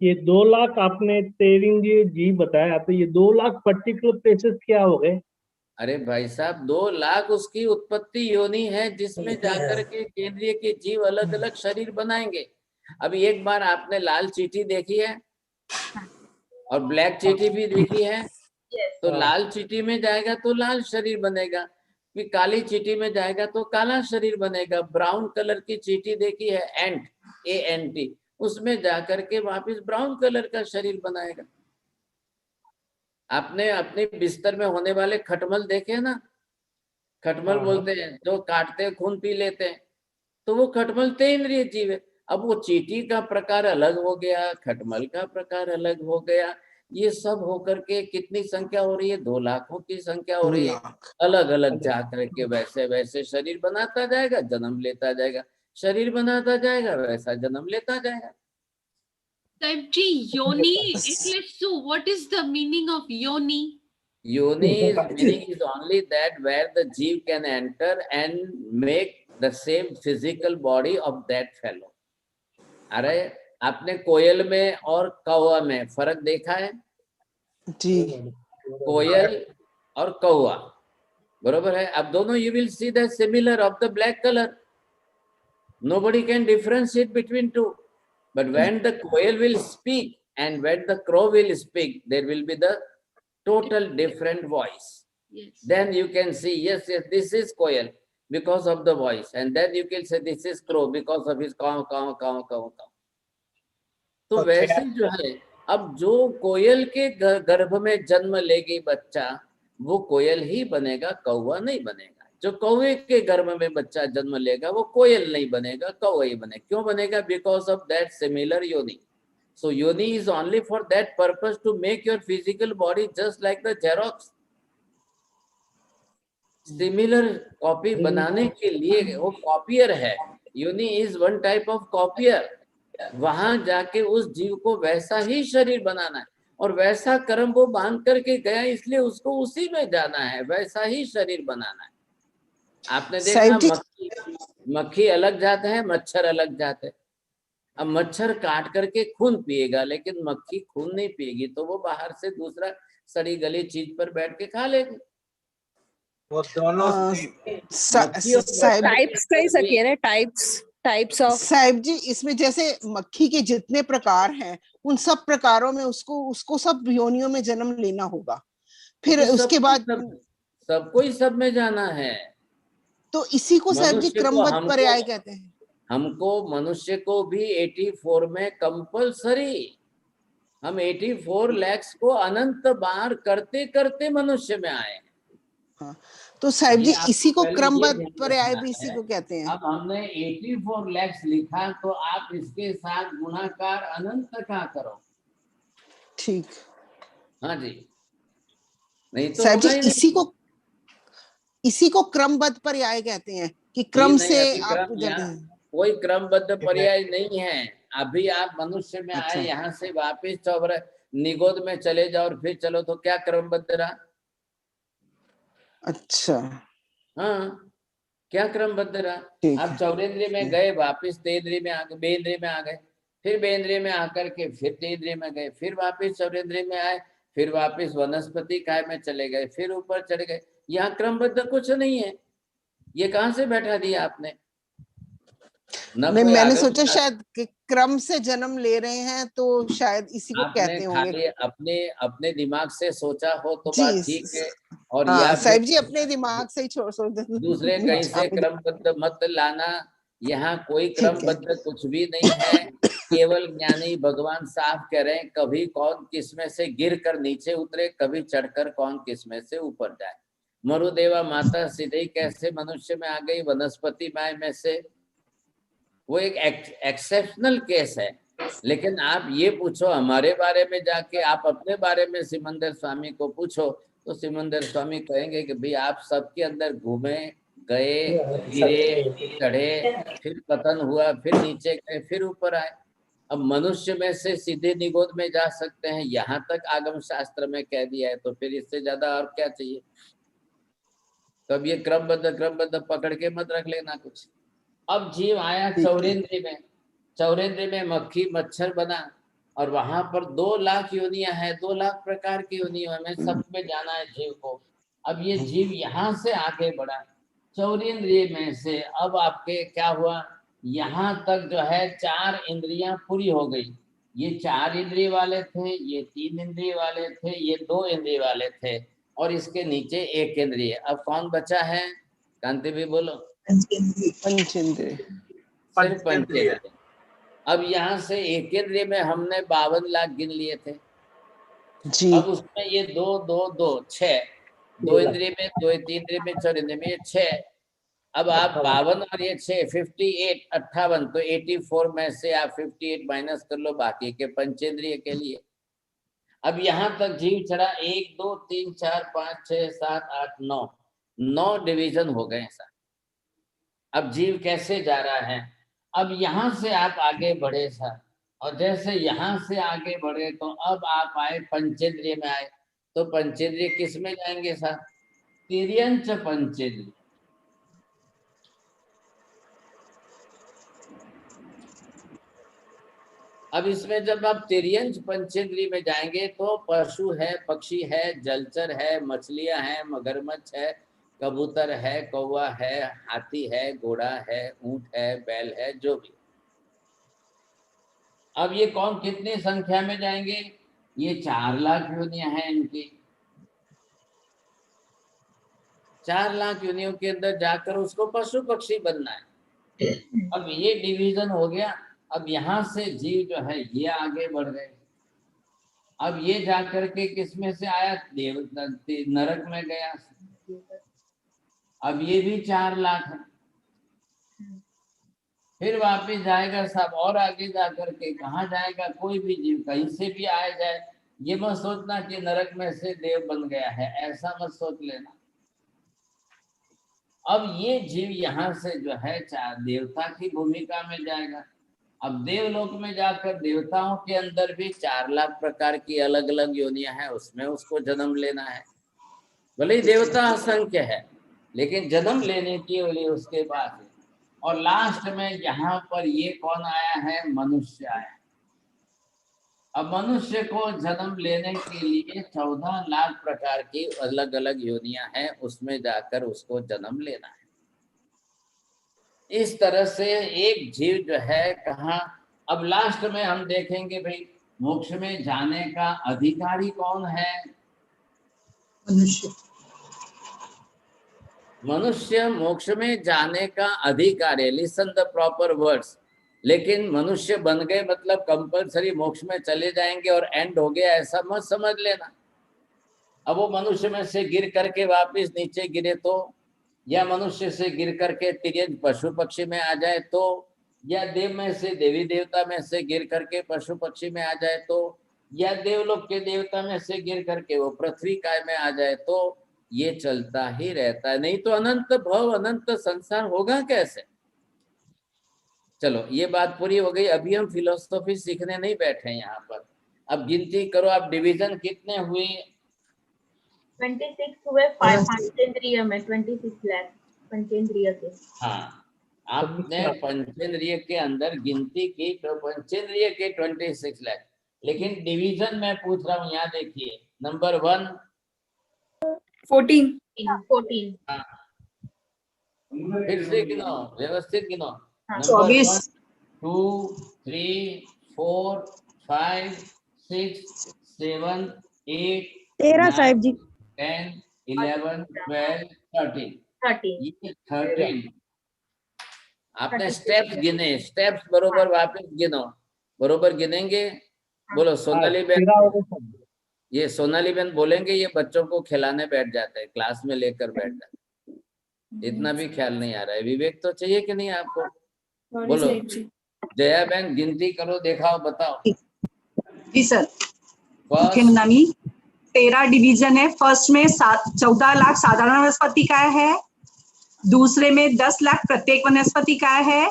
ये 2 लाख आपने तेरिंग जी बताया, तो ये 2 लाख पर्टिकुलर प्लेसेस क्या हो गए? अरे भाई साहब 2 लाख उसकी उत्पत्ति योनि है जिसमें जाकर के केंद्रीय के जीव अलग अलग शरीर बनाएंगे। अभी एक बार आपने लाल चींटी देखी है और ब्लैक चींटी भी देखी है, तो लाल चींटी में जाएगा तो लाल शरीर बनेगा, फिर काली चींटी में जाएगा तो काला शरीर बनेगा। ब्राउन कलर की चींटी देखी है, एंट ANT, उसमें जाकर के वापिस ब्राउन कलर का शरीर बनाएगा। आपने अपने बिस्तर में होने वाले खटमल देखे ना? खटमल बोलते हैं जो काटते हैं खून पी लेते हैं, तो वो खटमल तेन्द्रिय जीव है। अब वो चींटी का प्रकार अलग हो गया, खटमल का प्रकार अलग हो गया, ये सब होकर के कितनी संख्या हो रही है? 2 लाखों की संख्या हो रही है। अलग अलग जाकर के वैसे वैसे शरीर बनाता जाएगा, जन्म लेता जाएगा, शरीर बनाता जाएगा, वैसा जन्म लेता जाएगा। Saibji, yoni, એટલે શું? What is the meaning of yoni? Yoni meaning is only that where the jeev can enter and make the same physical body of that fellow. अरे आपने कोयल में और कौवा में फर्क देखा है? जी। कोयल और कौवा बरोबर है। अब दोनों you will see the similar of the black color. Nobody can differentiate between two. But when the quail will speak and when the crow will speak, there will be the total different voice. Yes. Then you can see, yes, this is quail because of the voice. And then you can say, this is crow because of his काव काव काव काव काव। तो वैसे जो है, अब जो कोयल के गर्भ में जन्म लेगी बच्चा, वो कोयल ही बनेगा, कौवा नहीं बनेगा। जो कौवे के गर्भ में बच्चा जन्म लेगा वो कोयल नहीं बनेगा, कौवा ही बनेगा। क्यों बनेगा? बिकॉज ऑफ दैट सिमिलर योनि। सो योनि is only for that purpose to make your physical body just like the xerox. Similar copy बनाने के लिए वो कॉपियर है। योनि is one type of copier. वहां जाके उस जीव को वैसा ही शरीर बनाना है और वैसा कर्म वो बांध करके गया, इसलिए उसको उसी में जाना है, वैसा ही शरीर बनाना है। आपने देखा मक्खी अलग जाता है, मच्छर अलग जाते हैं। अब मच्छर काट करके खून पिएगा, लेकिन मक्खी खून नहीं पिएगी, तो वो बाहर से दूसरा सड़ी गली चीज पर बैठ के खा लेगी। वो दोनों टाइप्स कह सकिए ना, टाइप्स ऑफ। साहिब जी, इसमें जैसे मक्खी के जितने प्रकार हैं, उन सब प्रकारों में उसको सब योनियों में जन्म लेना होगा। फिर उसके बाद सबको ही सब में जाना है। तो इसी को साहब जी मनुष्य को क्रमबद्ध पर्याय कहते हैं। हमको मनुष्य को भी 84 में कंपलसरी, हम 84 lakhs को अनंत बार करते करते मनुष्य में आए। हाँ, तो साहब जी इसी को क्रमबद्ध ध्यान पर्याय रखना भी इसी है। को कहते हैं। अब हमने 84 lakhs लिखा तो आप इसके साथ गुणाकार अनंत का करो। ठीक। हाँ जी, नहीं तो साहब जी होगा ही नहीं। इसी को क्रमबद्ध पर्याय कहते हैं कि जी क्रम नहीं, से अभी आप क्रम यहाँ कोई क्रमबद्ध पर्याय नहीं है। अभी आप मनुष्य में अच्छा। आए, यहाँ से वापिस चौबरा निगोद में चले जाओ और फिर चलो, तो क्या क्रमबद्ध रहा? अच्छा, हाँ, क्या क्रमबद्ध रहा? आप चौरेंद्रीय में गए, वापिस तेंद्रीय में आ गए, बेंद्रीय में आ गए, फिर बेंद्रीय में आकर के फिर तेंद्रीय में गए, फिर वापिस चौरेंद्रीय में आए, फिर वापिस वनस्पति काय में चले गए, फिर ऊपर चढ़ गए। यहाँ क्रमबद्ध कुछ नहीं है। ये कहाँ से बैठा दिया आपने? नहीं, मैंने सोचा शायद कि क्रम से जन्म ले रहे हैं तो शायद इसी को कहते होंगे। खाली अपने अपने दिमाग से सोचा हो तो जी, बात ठीक है, और हाँ, या साहिब जी फिर अपने दिमाग से ही सोच दूसरे कहीं से क्रमबद्ध मत लाना। यहाँ कोई ठीक है। क्रमबद्ध कुछ भी नहीं है। केवल ज्ञानी भगवान साफ कह रहे हैं, कभी कौन किसमें से गिर कर नीचे उतरे, कभी चढ़कर कौन किसमें से ऊपर जाए। मरुदेवा माता सीधे कैसे मनुष्य में आ गई वनस्पति माय में से, वो एक एक्सेप्शनल केस है। लेकिन आप ये पूछो हमारे बारे में जाके, आप अपने बारे में सिमंदर स्वामी को पूछो, तो सिमंदर स्वामी कहेंगे कि भाई आप सबके अंदर घूमे गए, गिरे, चढ़े, फिर पतन हुआ, फिर नीचे गए, फिर ऊपर आए। अब मनुष्य में से सीधे निगोद में जा सकते हैं, यहाँ तक आगम शास्त्र में कह दिया है, तो फिर इससे ज्यादा और क्या चाहिए? तो अब ये क्रमबद्ध पकड़ के मत रख लेना कुछ। अब जीव आया चौरेंद्र में, चौरेंद्र में मक्खी मच्छर बना, और वहां पर 2 लाख योनियां हैं, 2 लाख प्रकार की योनियों में सब में जाना है जीव को। अब ये जीव यहाँ से आगे बढ़ा चौरेंद्रिय में से, अब आपके क्या हुआ, यहाँ तक जो है 4 इंद्रियां पूरी हो गई। ये 4 इंद्रिय वाले थे, ये 3 इंद्रिय वाले थे, ये 2 इंद्रिय वाले थे, और इसके नीचे 1 इंद्रिय। अब कौन बचा है? कांति भी बोलो। पंचेंद्रिय। सिर्फ पंचेंद्रिय। अब यहाँ से 1 इंद्रिय में हमने 52 लाख गिन लिए थे जी। अब उसमें ये 2 2 2 6, 2 इंद्रिय में, 2 3 इंद्रिय में, 4 इंद्रिय में, ये 6। अब आप 52 और ये 6 58 58, तो 84 में से आप 58 माइनस कर लो बाकी के पंचेंद्रिय के लिए। अब यहाँ तक जीव चढ़ा 1 2 3 4 5 6 7 8 9 डिवीजन हो गए सर। अब जीव कैसे जा रहा है? अब यहाँ से आप आगे बढ़े सर, और जैसे यहाँ से आगे बढ़े तो अब आप आए पंचेंद्रिय में आए, तो पंचेंद्रिय किस में जाएंगे सर? तिर्यंच पंचेंद्रिय। अब इसमें जब आप तिर्यंच पंचेंद्रिय में जाएंगे तो पशु है, पक्षी है, जलचर है, मछलियां हैं, मगरमच्छ है, कबूतर है, कौवा है, हाथी है, घोड़ा है, ऊंट है, बैल है, जो भी। अब ये कौन कितनी संख्या में जाएंगे? ये 4 लाख योनियां हैं इनकी। 4 लाख योनियों के अंदर जाकर उसको पशु पक्षी बनना है। अब ये डिवीजन हो गया। अब यहाँ से जीव जो है ये आगे बढ़ गए। अब ये जाकर के किसमें से आया? देव नरक में गया। अब ये भी 4 लाख है। फिर वापिस जाएगा सब, और आगे जाकर के कहाँ जाएगा? कोई भी जीव कहीं से भी आ जाए। ये मत सोचना कि नरक में से देव बन गया है, ऐसा मत सोच लेना। अब ये जीव यहाँ से जो है देवता की भूमिका में जाएगा। अब देवलोक में जाकर देवताओं के अंदर भी 4 लाख प्रकार की अलग अलग योनियां हैं, उसमें उसको जन्म लेना है। भले ही देवता असंख्य है, लेकिन जन्म लेने के लिए उसके पास है। और लास्ट में यहाँ पर ये कौन आया है? मनुष्य आया। अब मनुष्य को जन्म लेने के लिए 14 लाख प्रकार की अलग अलग योनियां हैं, उसमें जाकर उसको जन्म लेना है। इस तरह से एक जीव जो है कहाँ, अब लास्ट में हम देखेंगे भाई मोक्ष में जाने का अधिकारी कौन है? मनुष्य। मनुष्य मोक्ष में जाने का अधिकार है, लिसन द प्रॉपर वर्ड्स। लेकिन मनुष्य बन गए मतलब कंपलसरी मोक्ष में चले जाएंगे और एंड हो गया, ऐसा मत समझ लेना। अब वो मनुष्य में से गिर करके वापस नीचे गिरे तो, या मनुष्य से गिर करके तिर्यक पशु पक्षी में आ जाए तो, या देव में से देवी देवता में से गिर करके पशु पक्षी में आ जाए तो, या देवलोक के देवता में से गिर करके वो पृथ्वी काय में आ जाए तो, ये चलता ही रहता है। नहीं तो अनंत भव अनंत संसार होगा कैसे। चलो ये बात पूरी हो गई। अभी हम फिलोसॉफी सीखने नहीं बैठे यहाँ पर। अब गिनती करो, आप डिवीजन कितने हुए? 26 हुए पंचेंद्रिय में, 26 लाख पंचेंद्रिय के। हाँ, आपने पंचेंद्रिय के अंदर गिनती की तो पंचेंद्रिय के 26 लाख, लेकिन डिवीजन में पूछ रहा हूँ। यहाँ देखिए, नंबर 1 14। हाँ, फिर से गिनो, व्यवस्थित गिनो। 24 2 3 4 5 6 7 8 13 साहिब जी, 10 11 12 13 13 आपने स्टेप्स गिने, स्टेप्स बरोबर वापस गिनो, बरोबर गिनेंगे। बोलो सोनाली बहन, ये सोनाली बहन बोलेंगे, ये बच्चों को खिलाने बैठ जाते हैं, क्लास में लेकर बैठ जाते, इतना भी ख्याल नहीं आ रहा है। विवेक तो चाहिए कि नहीं आपको? बोलो जया बहन, गिनती करो, दिखाओ, बताओ। जी सर। नानी 13 डिवीजन है। फर्स्ट में 14 लाख साधारण वनस्पति काय है, दूसरे में 10 लाख प्रत्येक वनस्पति काय है,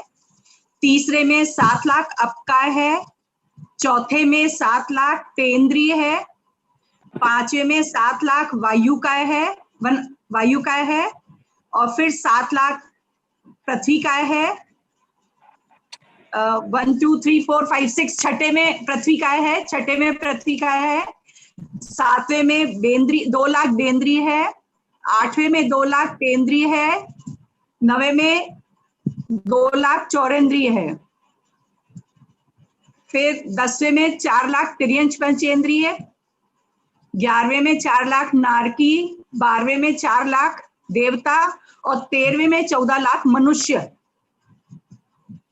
तीसरे में 7 लाख अपकाय है, चौथे में 7 लाख तेंद्रिय है, पांचवे में 7 लाख वायु काय है, वायु काय है, और फिर 7 लाख पृथ्वी काय है। 1 2 3 4 5 6 छठे में पृथ्वी काय है, छठे में पृथ्वी काय है, सातवें में बेंद्री 2 लाख बेंद्री है, आठवें में 2 लाख तेंद्रीय है, नवे में 2 लाख चौरेंद्रीय है, फिर 10वें में 4 लाख तिर्यंच पंचेंद्रीय, 11वें में 4 लाख नारकी, 12वें में 4 लाख देवता और 13वें में 14 लाख मनुष्य।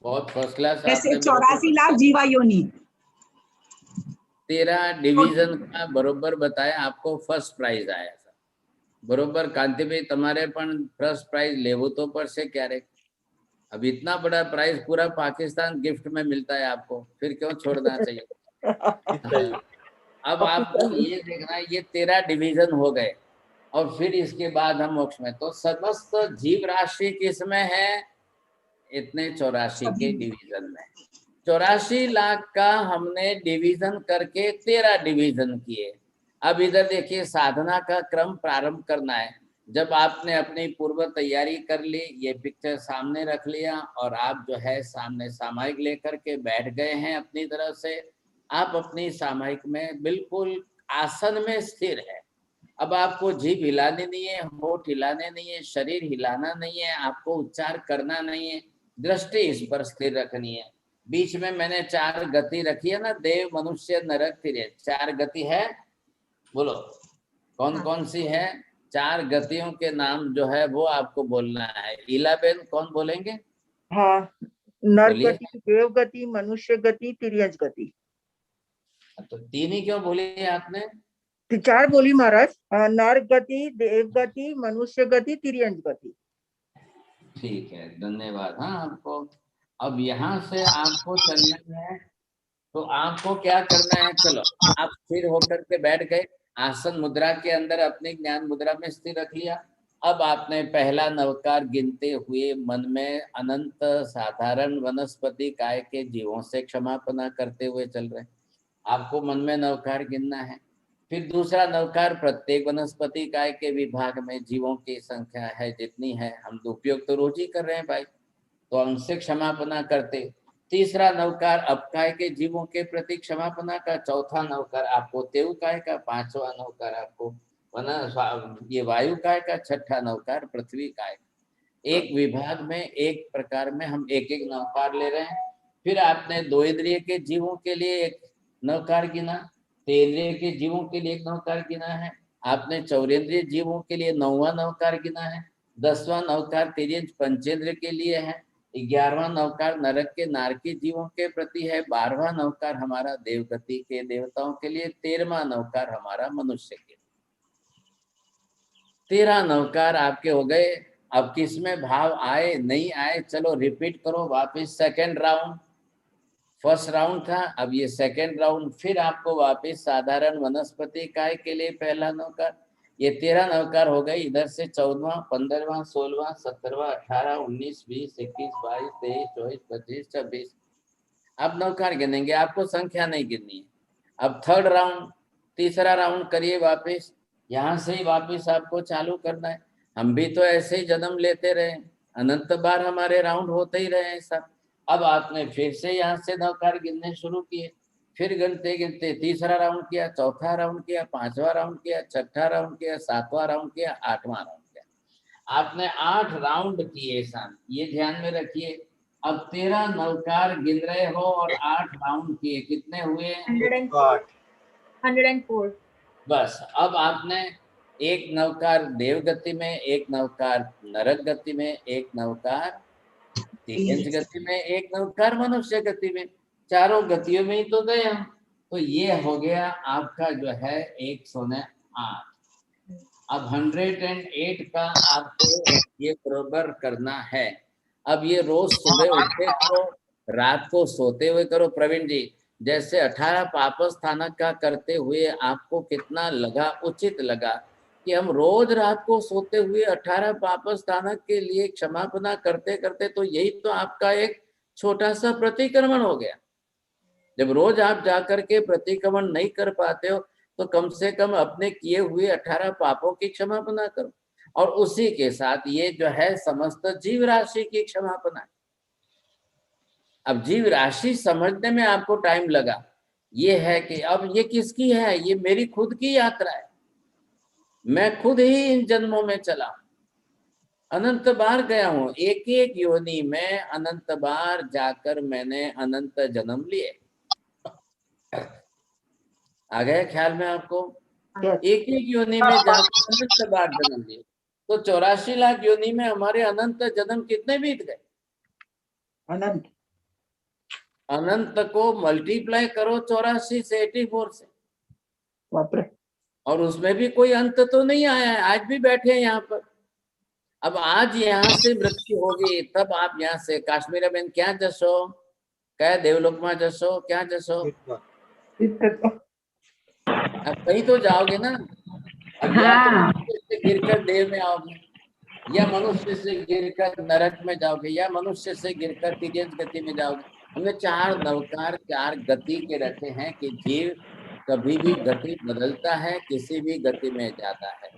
बहुत फर्स्ट क्लास। ऐसे 84 लाख जीवा योनि। 13 डिवीजन का बरोबर बताया, आपको फर्स्ट प्राइज आया था बरोबर। कांति भाई तुम्हारे पण फर्स्ट प्राइज लेवो तो पड़से क्यारे। अब इतना बड़ा प्राइज पूरा पाकिस्तान गिफ्ट में मिलता है आपको, फिर क्यों छोड़ना चाहिए। अब आपको ये देखना है, ये 13 डिवीजन हो गए और फिर इसके बाद हम मोक्ष में। तो समस्त जीव राशि किसमें है? इतने 84 के डिवीजन में। 84 लाख का हमने डिवीजन करके 13 डिवीजन किए। अब इधर देखिए, साधना का क्रम प्रारंभ करना है। जब आपने अपनी पूर्व तैयारी कर ली, ये पिक्चर सामने रख लिया और आप जो है सामने सामायिक लेकर के बैठ गए हैं अपनी तरफ से, आप अपनी सामायिक में बिल्कुल आसन में स्थिर है। अब आपको जीभ हिलानी नहीं है, होठ हिलाने नहीं है, शरीर हिलाना नहीं है, आपको उच्चार करना नहीं है, दृष्टि इस पर स्थिर रखनी है। बीच में मैंने 4 गति रखी है ना, देव मनुष्य नरक तिर्यक, 4 गति है। बोलो कौन कौन सी है? 4 गतियों के नाम जो है वो आपको बोलना है। इला बेन कौन बोलेंगे? हाँ, नर गति, देव गति, मनुष्य गति, तिर्यक गति। तो 3 ही क्यों बोली आपने? 4 बोली महाराज, नर गति, देव गति, मनुष्य गति, तिर्यक गति। ठीक है, धन्यवाद। हाँ आपको अब यहाँ से आपको चलना है, तो आपको क्या करना है? चलो आप स्थिर होकर के बैठ गए, आसन मुद्रा के अंदर अपनी ज्ञान मुद्रा में स्थिर रख लिया। अब आपने पहला नवकार गिनते हुए मन में अनंत साधारण वनस्पति काय के जीवों से क्षमापना करते हुए चल रहे। आपको मन में नवकार गिनना है। फिर दूसरा नवकार प्रत्येक वनस्पति काय के विभाग में जीवों की संख्या है जितनी है, हम उपयोग तो रोज ही कर रहे हैं भाई, तो हमसे क्षमापना करते। तीसरा नवकार अपकाय के जीवों के प्रति क्षमापना का, चौथा नवकार आपको तेव काय का, पांचवा नवकार आपको ये वायु काय का, छठा नवकार पृथ्वी काय। एक विभाग में एक प्रकार में हम एक एक नवकार ले रहे हैं। फिर आपने 2 इंद्रिय के जीवों के लिए एक नवकार गिना, 3 इंद्रिय के जीवों के लिए एक नवकार गिना है, आपने 4 इंद्रिय जीवों के लिए 9वां नवकार गिना है, 10वां नवकार तिर्यंज पंचेंद्र के लिए है, 11वां नवकार नरक के नारकी जीवों के प्रति है, 12वां नवकार हमारा देवगति के देवताओं के लिए, 13वां नवकार हमारा मनुष्य के। 13 नवकार आपके हो गए। अब किसमें भाव आए नहीं आए, चलो रिपीट करो वापस। सेकेंड राउंड, फर्स्ट राउंड था, अब ये सेकेंड राउंड, फिर आपको वापस साधारण वनस्पति काय के लिए पहला नवकार। ये 13 नवकार हो गए। इधर से 14वां, 15वां, 16वां, 17वां, 18, 19, 20, 21, 22, 23, 24, 25, 26। अब नवकार गिनेंगे, आपको संख्या नहीं गिननी है। अब थर्ड राउंड, तीसरा राउंड करिए वापस, यहाँ से ही वापस आपको चालू करना है। हम भी तो ऐसे ही जन्म लेते रहे, अनंत बार हमारे राउंड होते ही रहे सब। अब आपने फिर से यहाँ से नवकार गिनने शुरू किए, फिर गिनते गिनते तीसरा राउंड किया, चौथा राउंड किया, 5वां राउंड किया, छठा राउंड किया, 7वां राउंड किया, 8वां राउंड किया। आपने 8 राउंड किए शाम, ये ध्यान में रखिए। अब 13 नवकार गिन रहे हो और 8 राउंड किए, कितने हुए? 104। बस अब आपने एक नवकार देव गति में, एक नवकार नरक गति में, एक नवकार तिर्यंज गति में, एक नवकार मनुष्य गति में, चारों गतियों में ही तो गए हम। तो ये हो गया आपका जो है 108। अब 108 का आपको ये बराबर करना है। अब ये रोज सुबह उठते करो, रात को सोते हुए करो। प्रवीण जी, जैसे 18 पापस्थानक का करते हुए आपको कितना लगा, उचित लगा कि हम रोज रात को सोते हुए 18 पापस्थानक के लिए क्षमापना करते करते, तो यही तो आपका एक छोटा सा प्रतिक्रमण हो गया। जब रोज आप जाकर के प्रतिक्रमण नहीं कर पाते हो, तो कम से कम अपने किए हुए 18 पापों की क्षमापना करो, और उसी के साथ ये जो है समस्त जीव राशि की क्षमापना है। अब जीव राशि समझने में आपको टाइम लगा, ये है कि अब ये किसकी है? ये मेरी खुद की यात्रा है। मैं खुद ही इन जन्मों में चला, अनंत बार गया हूं, एक एक योनि में अनंत बार जाकर मैंने अनंत जन्म लिए। आ गया ख्याल में आपको? एक एक योनि में जाकर अनंत बार जन्म लिए, तो 84 लाख योनि में हमारे अनंत जन्म कितने बीत गए? अनंत। अनंत को मल्टीप्लाई करो 84 से, 84 से, और उसमें भी कोई अंत तो नहीं आया है। आज भी बैठे हैं यहाँ पर। अब आज यहाँ से मृत्यु होगी, तब आप यहाँ से काश्मीर में क्या जसो, क्या देवलोक में जसो, क्या जसो, अब कहीं तो जाओगे ना। अब या तो मनुष्य से गिरकर देव में आओगे, या मनुष्य से गिरकर नरक में जाओगे, या मनुष्य से गिरकर तिर्यंज गति में जाओगे। हमने 4 नवकार 4 गति के रखे हैं कि जीव कभी भी गति बदलता है, किसी भी गति में जाता है।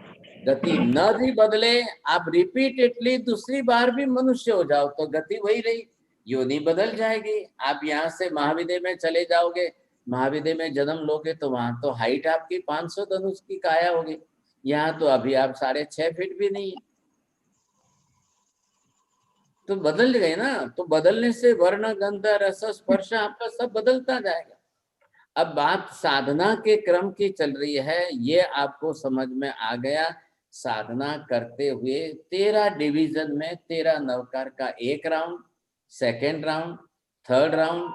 गति न भी बदले, आप रिपीटेडली दूसरी बार भी मनुष्य हो जाओ तो गति वही रही, योनि बदल जाएगी। आप यहाँ से महाविद्य में चले जाओगे, महाविद्य में जन्म लोगे तो वहां तो हाइट आपकी 500 धनुष की काया होगी, यहाँ तो अभी आप 6.5 फीट भी नहीं है, तो बदल गए ना। तो बदलने से वर्ण गंध रस स्पर्श आपका सब बदलता जाएगा। अब बात साधना के क्रम की चल रही है, ये आपको समझ में आ गया। साधना करते हुए 13 डिवीजन में 13 नवकार का एक round, second round, third round,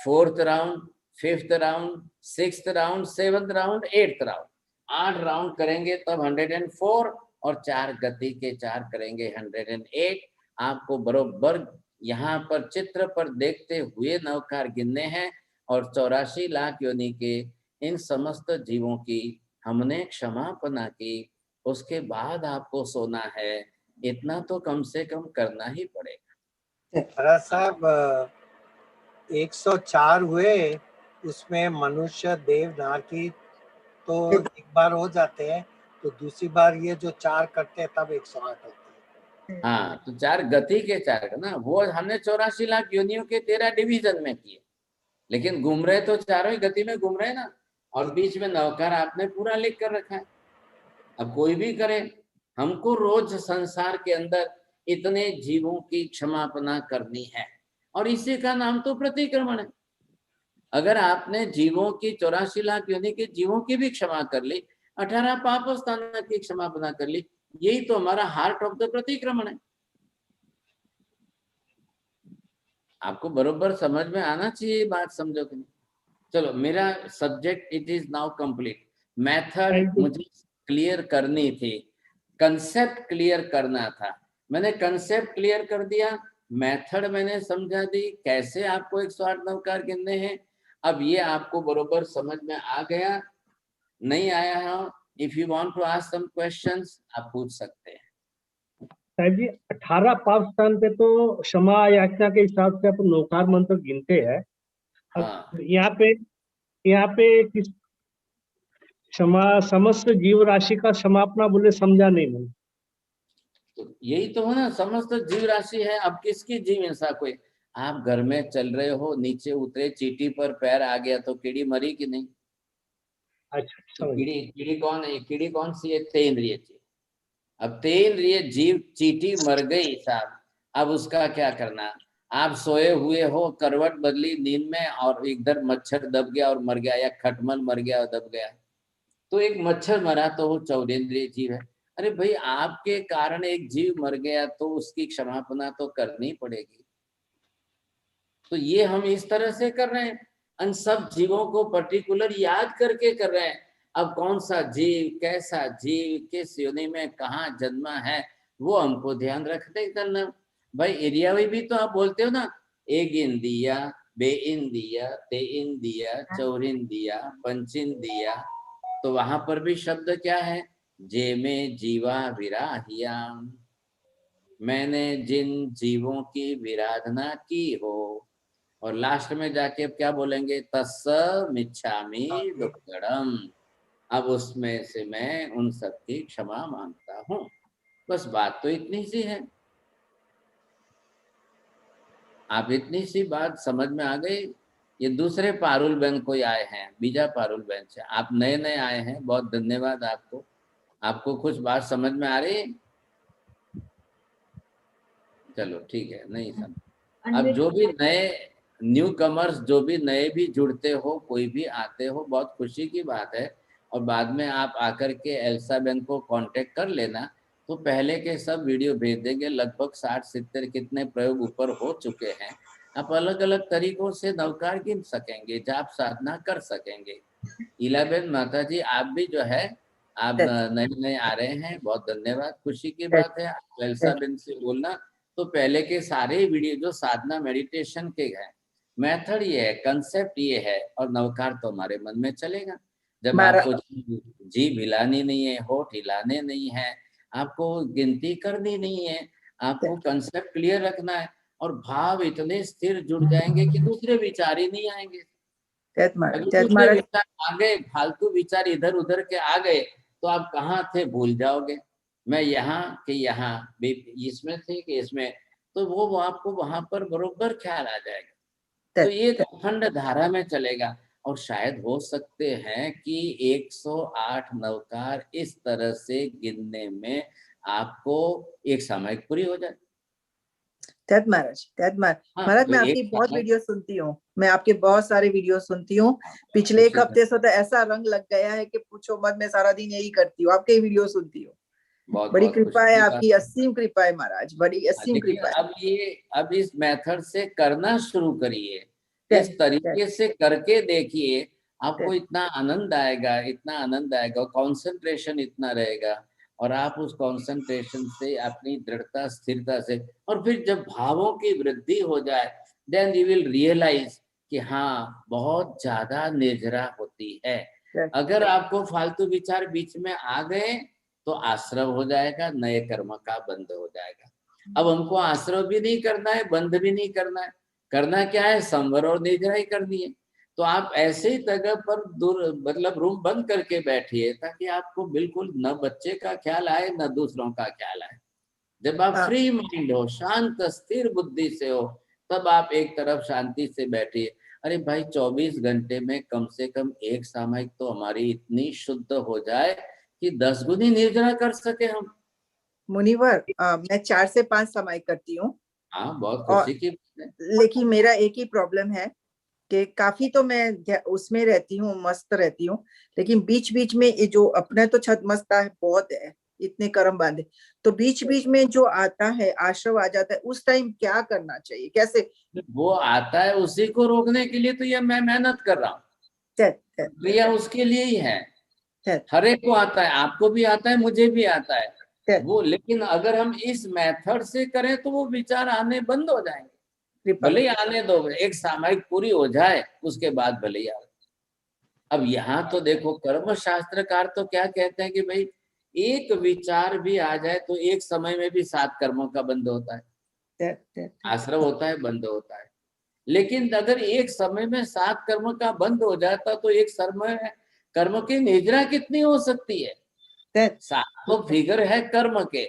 fourth round, fifth round, sixth round, seventh round, 8th round, 8 round करेंगे तब 104, और 4 गति के 4 करेंगे 108। आपको बरोबर यहाँ पर चित्र पर देखते हुए नवकार गिनने हैं, और 84 लाख योनि के इन समस्त जीवों की हमने क्षमापना की, उसके बाद आपको सोना है। इतना तो कम से कम करना ही पड़ेगा। महाराज साहब 104 हुए, उसमें मनुष्य देव नारकी तो एक बार हो जाते हैं, तो दूसरी बार ये जो 4 करते हैं तब 108 होते हैं। हाँ, तो 4 गति के 4 का ना, वो हमने 84 लाख योनियों के 13 डिवीजन में किए, लेकिन घूम रहे तो चारों ही गति में घूम रहे ना, और बीच में नवकार आपने पूरा लिख कर रखा है। अब कोई भी करे, हमको रोज संसार के अंदर इतने जीवों की क्षमापना करनी है, और इसी का नाम तो प्रतिक्रमण है। अगर आपने जीवों की 84 लाख योनि के जीवों की भी क्षमा कर ली, 18 पाप स्थान की क्षमापना कर ली, यही तो हमारा हार्ट ऑफ द प्रतिक्रमण है। आपको बरोबर समझ में आना चाहिए बात, समझो कि नहीं। चलो, मेरा subject it is now complete. Method मुझे क्लियर करनी थी, कंसेप्ट क्लियर करना था, मैंने कंसेप्ट क्लियर कर दिया, मेथड मैंने समझा दी, कैसे आपको 108 नवकार गिनने हैं। अब ये आपको बरोबर समझ में आ गया, नहीं आया है, if you want to ask some questions आप पूछ सकते हैं। साहब जी 18 पाप स्थान पे तो क्षमा याचना के हिसाब से अपन नौकार मंत्र गिनते हैं। हाँ। यहाँ पे किस क्षमा समस्त जीव राशि का समापना बोले, समझा नहीं मैंने। तो यही तो है ना, समस्त जीव राशि है। अब किसकी जीव ऐसा कोई, आप घर में चल रहे हो, नीचे उतरे, चींटी पर पैर आ गया तो कीड़ी मरी कि नहीं? अच्छा, कीड़ी कौन है? कीड़ी कौन सी है? तेंद्रिय जीव। अब तेंद्रिय जीव चींटी मर गई साहब, अब उसका क्या करना? आप सोए हुए हो, करवट बदली नींद में, और इधर मच्छर दब गया और मर गया, या खटमल मर गया और दब गया, तो एक मच्छर मरा तो वो चौरेंद्रिय जीव है। अरे भाई, आपके कारण एक जीव मर गया तो उसकी क्षमापना तो करनी पड़ेगी। तो ये हम इस तरह से कर रहे हैं, उन सब जीवों को पर्टिकुलर याद करके कर रहे हैं। अब कौन सा जीव, कैसा जीव, किस योनि में कहाँ जन्मा है, वो हमको ध्यान रखते करना। भाई एरियावी भी तो आप बोलते हो ना, एक इंदिया, बे इंदिया, ते इंदिया, चौरिंदिया, पंचिंदिया, तो वहां पर भी शब्द क्या है? जे में जीवा विराहिया, मैंने जिन जीवों की विराधना की हो। और लास्ट में जाके अब क्या बोलेंगे? तस्स मिच्छामि दुक्कडम, अब उसमें से मैं उन सब की क्षमा मांगता हूँ। बस बात तो इतनी सी है। आप इतनी सी बात समझ में आ गई। ये दूसरे पारुल बहन कोई आए हैं, बीजा पारुल बहन से, आप नए नए आए हैं, बहुत धन्यवाद आपको। आपको कुछ बात समझ में आ रही? चलो ठीक है, नहीं समझ। अब जो भी नए न्यू कमर्स, जो भी नए भी जुड़ते हो, कोई भी आते हो, बहुत खुशी की बात है। और बाद में आप आकर के एल्सा बहन को कांटेक्ट कर लेना, तो पहले के सब वीडियो भेज देंगे। लगभग 60-70 कितने प्रयोग ऊपर हो चुके हैं। आप अलग अलग तरीकों से नवकार गिन सकेंगे, जाप साधना कर सकेंगे। इलाबेन माता जी, आप भी जो है, आप नए नए आ रहे हैं, बहुत धन्यवाद, खुशी की बात है। आप एल्सा बहन से बोलना, तो पहले के सारे वीडियो जो साधना मेडिटेशन के हैं, मेथड ये है, कंसेप्ट ये है, और नवकार तो हमारे मन में चलेगा। जब आपको जीभ हिलानी नहीं है, होठ हिलाने नहीं है, आपको गिनती करनी नहीं है, आपको कंसेप्ट क्लियर रखना है, और भाव इतने स्थिर जुड़ जाएंगे कि दूसरे विचार ही नहीं आएंगे। अगर दूसरे विचार आ गए, फालतू विचार इधर उधर के आ गए, तो आप कहाँ थे भूल जाओगे। मैं यहाँ के यहाँ, इसमें थे कि इसमें, तो वो आपको वहां पर बरोबर ख्याल आ जाएगा। तो ये अखंड धारा में चलेगा। और शायद हो सकते हैं कि 108 नवकार इस तरह से गिनने में आपको एक सामयिक पूरी हो जाए। महाराज मैं आपकी बहुत वीडियो सुनती हूँ, मैं आपके बहुत सारे वीडियो सुनती हूँ। पिछले एक हफ्ते से तो ऐसा रंग लग गया है कि पूछो मत, मैं सारा दिन यही करती हूँ, आपके वीडियो सुनती हूँ। बड़ी कृपा है आपकी, असीम कृपा है महाराज, बड़ी असीम कृपा है। अब इस मेथड से करना शुरू करिए, इस तरीके से करके देखिए, आपको इतना आनंद आएगा, इतना आनंद आएगा, कंसंट्रेशन इतना रहेगा, और आप उस कंसंट्रेशन से अपनी दृढ़ता, स्थिरता से, और फिर जब भावों की वृद्धि हो जाए, देन यू विल रियलाइज कि हाँ, बहुत ज्यादा निर्जरा होती है। अगर आपको फालतू विचार बीच में आ गए तो आश्रव हो जाएगा, नए कर्म का बंध हो जाएगा। अब हमको आश्रव भी नहीं करना है, बंध भी नहीं करना है, करना क्या है? संवर और निद्रा ही करनी है। तो आप ऐसे ही जगह पर दूर, मतलब रूम बंद करके बैठिए, ताकि आपको बिल्कुल न बच्चे का ख्याल आए, न दूसरों का ख्याल आए। जब आप फ्री माइंड हो, शांत स्थिर बुद्धि से हो, तब आप एक तरफ शांति से बैठिए। अरे भाई, 24 घंटे में कम से कम एक सामयिक तो हमारी इतनी शुद्ध हो जाए कि 10 गुनी निर्जरा कर सके हम। मुनिवर, मैं 4 से 5 सामयिक करती हूँ। हाँ, बहुत खुशी की बात है। लेकिन मेरा एक ही प्रॉब्लम है कि काफी तो मैं उसमें रहती हूँ, मस्त रहती हूँ, लेकिन बीच बीच में ये जो अपने तो छत मस्ता है बहुत है, इतने कर्म बांधे, तो बीच बीच में जो आता है आश्रव आ जाता है, उस टाइम क्या करना चाहिए, कैसे? वो आता है उसी को रोकने के लिए तो ये मैं मेहनत कर रहा हूँ, क्रिया उसके लिए ही है। हर एक को आता है, आपको भी आता है, मुझे भी आता है वो, लेकिन अगर हम इस मेथड से करें तो वो विचार आने बंद हो जाएंगे। भले ही आने दो, एक सामायिक पूरी हो जाए उसके बाद भले ही आए। अब यहाँ तो देखो कर्म शास्त्रकार तो क्या कहते हैं कि भाई एक विचार भी आ जाए तो एक समय में भी 7 कर्मों का बंद होता है, आश्रव होता है, बंद होता है। लेकिन अगर एक समय में 7 कर्म का बंद हो जाता तो एक समय में कर्म की निद्रा कितनी हो सकती है? 7 तो फिगर है कर्म के।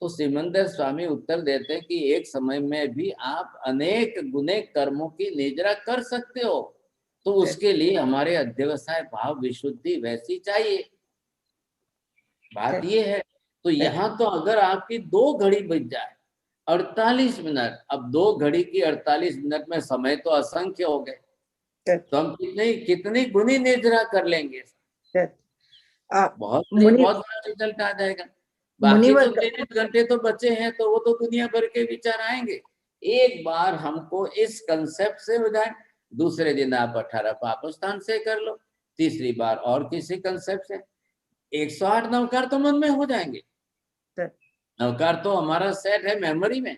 तो सिमंदर स्वामी उत्तर देते हैं कि एक समय में भी आप अनेक गुने कर्मों की निद्रा कर सकते हो, तो उसके लिए हमारे अध्यवसाय भाव विशुद्धि वैसी चाहिए। बात ये है। तो यहाँ तो अगर आपकी 2 घड़ी बच जाए 48 मिनट, अब 2 घड़ी की 48 मिनट में समय तो असंख्य हो गए, तो हम कितनी गुनी निद्रा कर लेंगे? बहुत बड़ा रिजल्ट आ जाएगा। बाकी तो 23 घंटे तो बचे हैं, तो वो तो दुनिया भर के विचार आएंगे। एक बार हमको इस कंसेप्ट से हो जाए, दूसरे दिन आप 18 पापस्थान से कर लो, तीसरी बार और किसी कंसेप्ट से 108 नवकार तो मन में हो जाएंगे। नवकार तो हमारा सेट है मेमोरी में।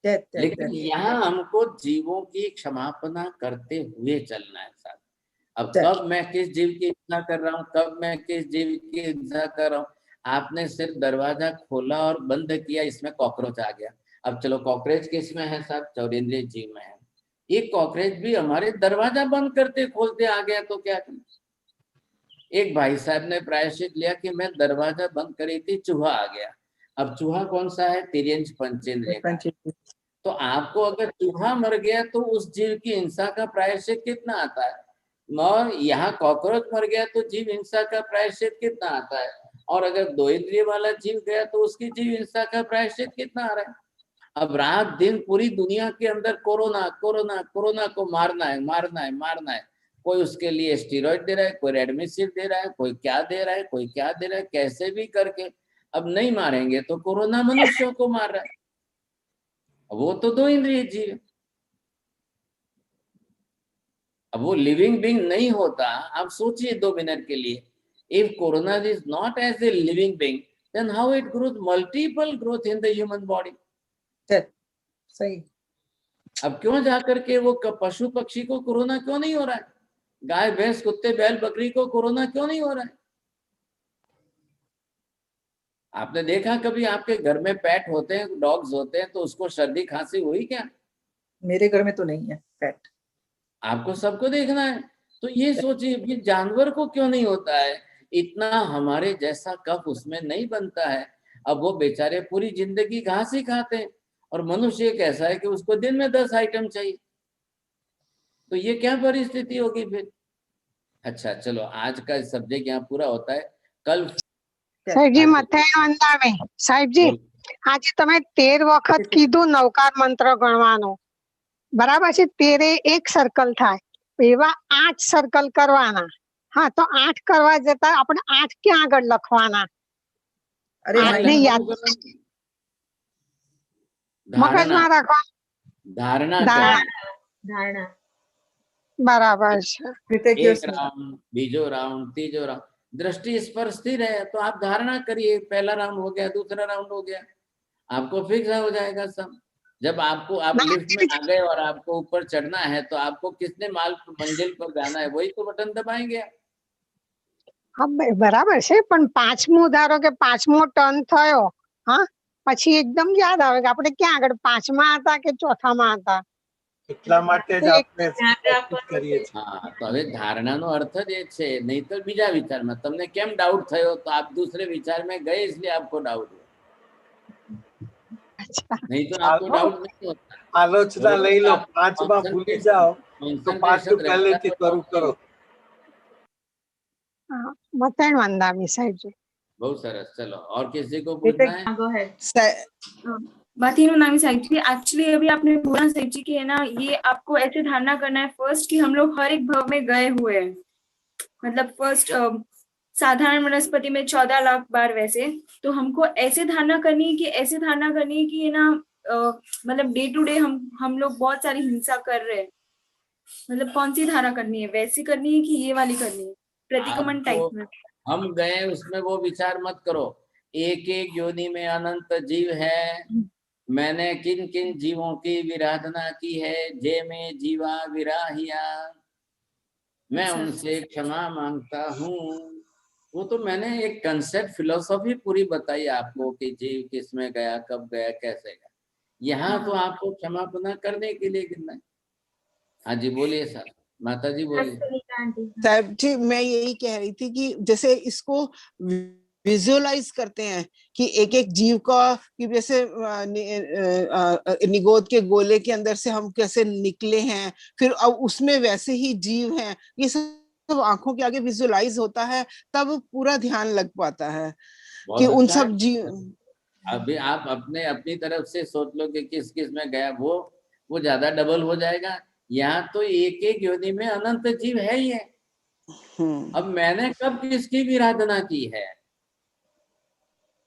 लेकिन यहाँ हमको जीवों की क्षमापना करते हुए चलना है साथ। अब कब मैं किस जीव की इच्छा कर रहा हूँ, कब मैं किस जीव की इच्छा कर रहा हूँ। आपने सिर्फ दरवाजा खोला और बंद किया, इसमें कॉकरोच आ गया। अब चलो कॉकरोच किस में है साहब? चौरेंद्रिय जीव में है। ये कॉकरोच भी हमारे दरवाजा बंद करते खोलते आ गया तो क्या करें? एक भाई साहब ने प्रायश्चित लिया कि मैं दरवाजा बंद करी थी, चूहा आ गया। अब चूहा कौन सा है? तिर्यंच पंचेंद्रिय। तो आपको अगर चूहा मर गया तो उस जीव की हिंसा का प्रायश्चित कितना आता है? और यहाँ कॉकरोच मर गया तो जीव हिंसा का प्रायश्चित कितना आता है? और अगर 2 इंद्रिय वाला जीव गया तो उसकी जीव हिंसा का प्रायश्चित कितना आ रहा है? अब रात दिन पूरी दुनिया के अंदर कोरोना कोरोना कोरोना को मारना है, मारना है, मारना है। कोई उसके लिए स्टीरॉइड दे रहा है, कोई रेडमिसिव दे रहा है, कोई क्या दे रहा है, कोई क्या दे रहा है, कैसे भी करके। अब नहीं मारेंगे तो कोरोना मनुष्यों को मार रहा है। वो तो 2 इंद्रिय जीव, अब वो लिविंग बीइंग नहीं होता। आप सोचिए 2 मिनट के लिए, if corona is not as a living being, then how it growth multiple growth in the human body. सही। अब क्यों जाकर के वो पशु पक्षी को कोरोना क्यों नहीं हो रहा है? गाय भैंस कुत्ते बैल बकरी को कोरोना क्यों नहीं हो रहा है? आपने देखा कभी आपके घर में पेट होते हैं, डॉग्स होते हैं, तो उसको सर्दी खांसी हुई क्या? मेरे घर में तो नहीं है पेट। आपको सबको देखना है। तो ये सोचिए कि जानवर को क्यों नहीं होता है? इतना हमारे जैसा कफ उसमें नहीं बनता है। अब वो बेचारे पूरी जिंदगी घास ही खाते हैं, और मनुष्य एक ऐसा है कि उसको दिन में 10 आइटम चाहिए। तो ये क्या परिस्थिति होगी फिर? अच्छा चलो, आज का सब्जेक्ट यहाँ पूरा होता है। कल સાહેબજી મથે અંદાવે સાહેબજી આજે તમે 13 વખત કીધું નવકાર મંત્ર ગણવાનો, બરાબર છે? 13 એક સર્કલ થાય, એવા 8 સર્કલ કરવાના। હા, તો 8 કરવા જતા આપણે 8 ક્યાં આગળ લખવાના? આને યાદ મગજમાં રાખો। धारणा धारणा बराबर છે। एक राउंड, बीजो राउंड, तीजो राउंड, दृष्टि स्पर्श स्थिर है तो आप धारणा करिए। पहला राउंड हो गया, दूसरा राउंड हो गया, आपको फिक्स हो जाएगा सब। जब आपको आप लिफ्ट में आ गए और आपको ऊपर चढ़ना है, तो आपको किसने मंजिल पर जाना है वही तो बटन दबाएंगे। हाँ बराबर છે, પણ પાંચમું ધારો કે પાંચમો ટર્ન થયો, હા, પછી એકદમ યાદ આવે કે આપણે ક્યાં આગળ 5મા હતા કે 4થામાં હતા। એટલા માટે જ આપણે કરીએ છીએ। હા, તો હવે ધારણાનો અર્થ જ એ છે, નહીં તો બીજા વિચારમાં તમને કેમ ડાઉટ થયો? તો આપ दूसरे विचार में गए इसलिए आपको डाउट हुआ, नहीं तो आपको डाउट नहीं होता। आलोचना લઈ લો, 5માં ભૂલી જાઓ તો પાછું પહેલેથી શરૂ કરો। बताएं वंदामी साहब जी। बहुत सरस। चलो, और किसी को पूछना है? Go ahead. बातीनो नामी साहिब जी, एक्चुअली अभी आपने बोला साहिब जी कि है ना, ये आपको ऐसे धारणा करना है फर्स्ट कि हम लोग हर एक भाव में गए हुए हैं। मतलब फर्स्ट साधारण वनस्पति में 14 लाख बार वैसे, तो हमको ऐसे धारणा करनी है कि ये ना मतलब डे टू डे हम लोग बहुत सारी हिंसा कर रहे हैं, मतलब कौन सी धारा करनी है, वैसी करनी है कि ये वाली करनी है, प्रतिक्रमण टाइप में? हम गए उसमें वो विचार मत करो। एक एक योनि में अनंत जीव है, मैंने किन किन जीवों की विराधना की है, जे में जीवा विराहिया, मैं उनसे क्षमा मांगता हूँ। वो तो मैंने एक कंसेप्ट फिलोसॉफी पूरी बताई आपको कि जीव किस में गया, कब गया, कैसे गया। यहाँ तो आपको क्षमापना करने के लिए गिरना है। हाँ जी बोलिए सर, माता जी बोलिए। साहब जी मैं यही कह रही थी कि जैसे इसको विजुअलाइज करते हैं कि एक एक जीव का, कि जैसे निगोद के गोले के अंदर से हम कैसे निकले हैं, फिर अब उसमें वैसे ही जीव हैं, ये सब आंखों के आगे विजुअलाइज होता है, तब पूरा ध्यान लग पाता है कि उन सब जीव। अभी आप अपनी तरफ से सोच लो कि किस किस में गया, वो ज्यादा डबल हो जाएगा। यहाँ तो एक एक योनि में अनंत जीव है ही है। अब मैंने कब किसकी विराधना की है,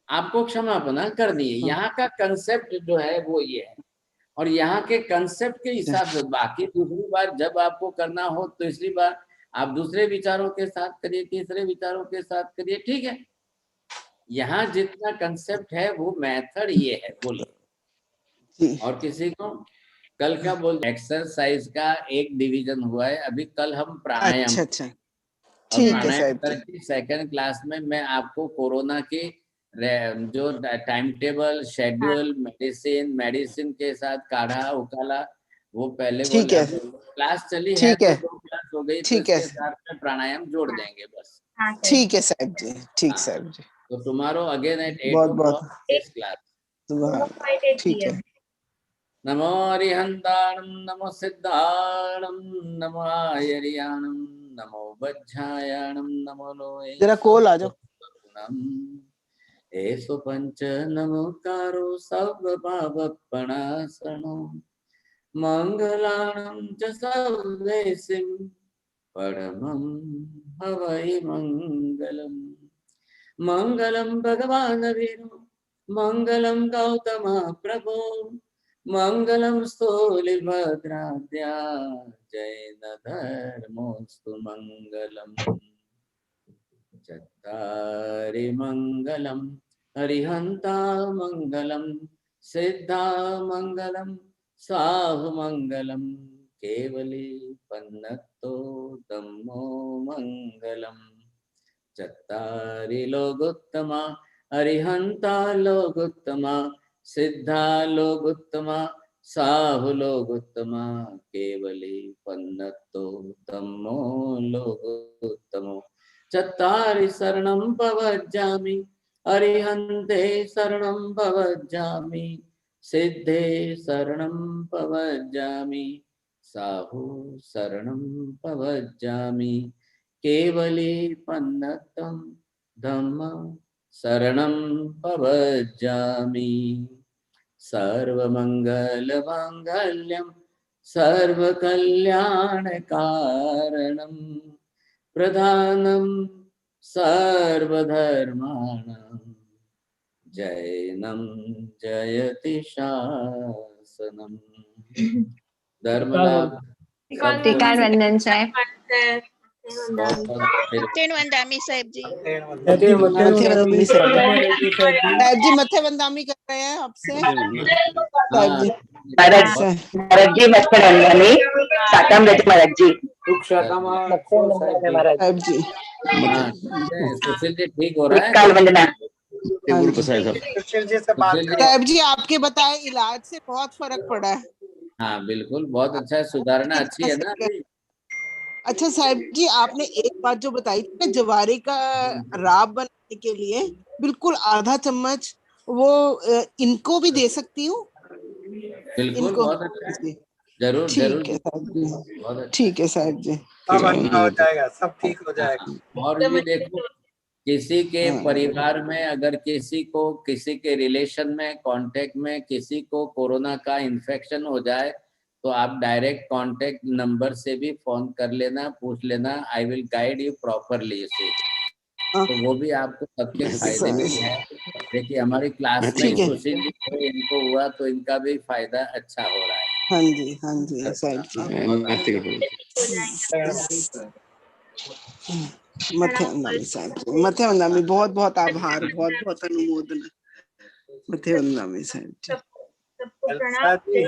आपको क्षमापना करनी है। यहाँ का कंसेप्ट जो है वो ये है, और यहाँ के कंसेप्ट के हिसाब से बाकी दूसरी बार जब आपको करना हो, तीसरी बार आप दूसरे विचारों के साथ करिए, तीसरे विचारों के साथ करिए, ठीक है। यहाँ जितना कंसेप्ट है वो मेथड ये है। बोलिए और किसी को कल का बोल। एक्सरसाइज का एक डिवीजन हुआ है अभी, कल हम प्राणायाम। अच्छा ठीक है सर। सेकंड क्लास में मैं आपको कोरोना की जो टाइम टेबल, शेड्यूल, मेडिसिन के साथ काढ़ा उकाला, वो पहले ठीक है। क्लास चली है ठीक तो है। 2 क्लास हो गई, ठीक है। इसके साथ में प्राणायाम जोड़ देंगे बस। ठीक है साहब जी, ठीक साहब जी। तो टुमारो अगेन एट 8 बहुत o'clock this class। ठीक है। नमो अरिहंताणं, नमो सिद्धाणं, नमो आयर्याणं, नमो वज्झायाणं, नमो लोए। जरा कॉल आ जाओ। एसो पंच नमोकारो सर्व पापप्रणाशनो, मंगलाणं च सर्वेसिं परमं हवै मंगलम्। मंगलम भगवान वीरो, मंगलम गौतम प्रभो, मंगलम स्थूलिभद्राद्या, जैन धर्मोस्तु मंगलम। चत्तारि मंगलम हरिहंता मंगलम, सिद्धा मंगलम साहु मंगलम, केवली पन्नतो धम्मो मंगलम। चत्तारि लोकोत्तमा अरिहंता लोकोत्तमा, सिद्धा लोकोत्तमा साहु लोकोत्तमा, केवली पन्नतो धम्मो लोकोत्तमो। चत्तारि शरणं भवज्जामि, अरिहन्ते शरणं भवज्जामि, सिद्धे शरणं भवज्जामि, साहु शरणं भवज्जामि, केवली पन्नतं धम्म शरणं भवज्जामि। सर्वमंगलमांगल्यं सर्वकल्याणकारणं, प्रधानं सर्वधर्माणां, जैनं जयति शासनम्। धर्मलाभ वंदन साहब। वंदामी साहब जी। साहब जी मथे वंदामी कर रहे हैं आपसे। साहब जी महाराज जी मथे वंदामी सातम बेटे महाराज जी। साहब जी सुशील जी ठीक हो रहा है। काल वंदना। साहब जी आपके बताए इलाज से बहुत फर्क पड़ा है। हाँ बिल्कुल, बहुत अच्छा है, सुधारना अच्छी है ना अभी। अच्छा साहब जी आपने एक बात जो बताई थी ना, जवारे का राब बनाने के लिए बिल्कुल आधा चम्मच वो इनको भी दे सकती हूँ? बिल्कुल बहुत अच्छा है। जरूर जरूर ठीक है साहब जी, ठीक है साहब जी। सब अच्छा हो जाएगा, सब ठीक हो जाएगा। और ये देखो किसी के परिवार में अगर किसी के रिलेशन में, कांटेक्ट में किसी को कोरोना का इन्फेक्शन हो जाए तो आप डायरेक्ट कांटेक्ट नंबर से भी फोन कर लेना, पूछ लेना। I will guide you properly. तो वो भी आपको सबके फायदे में है। देखिए हमारी क्लास में ठीक है। सुशील जी को इनको हुआ तो इनका भी फायदा अच्छा हो रहा है। हाँ जी साहिब जी। मथे साहिब जी, मथे बहुत बहुत आभार, बहुत बहुत अनुमोदन मथे साहिब जी। सबको प्रणाम।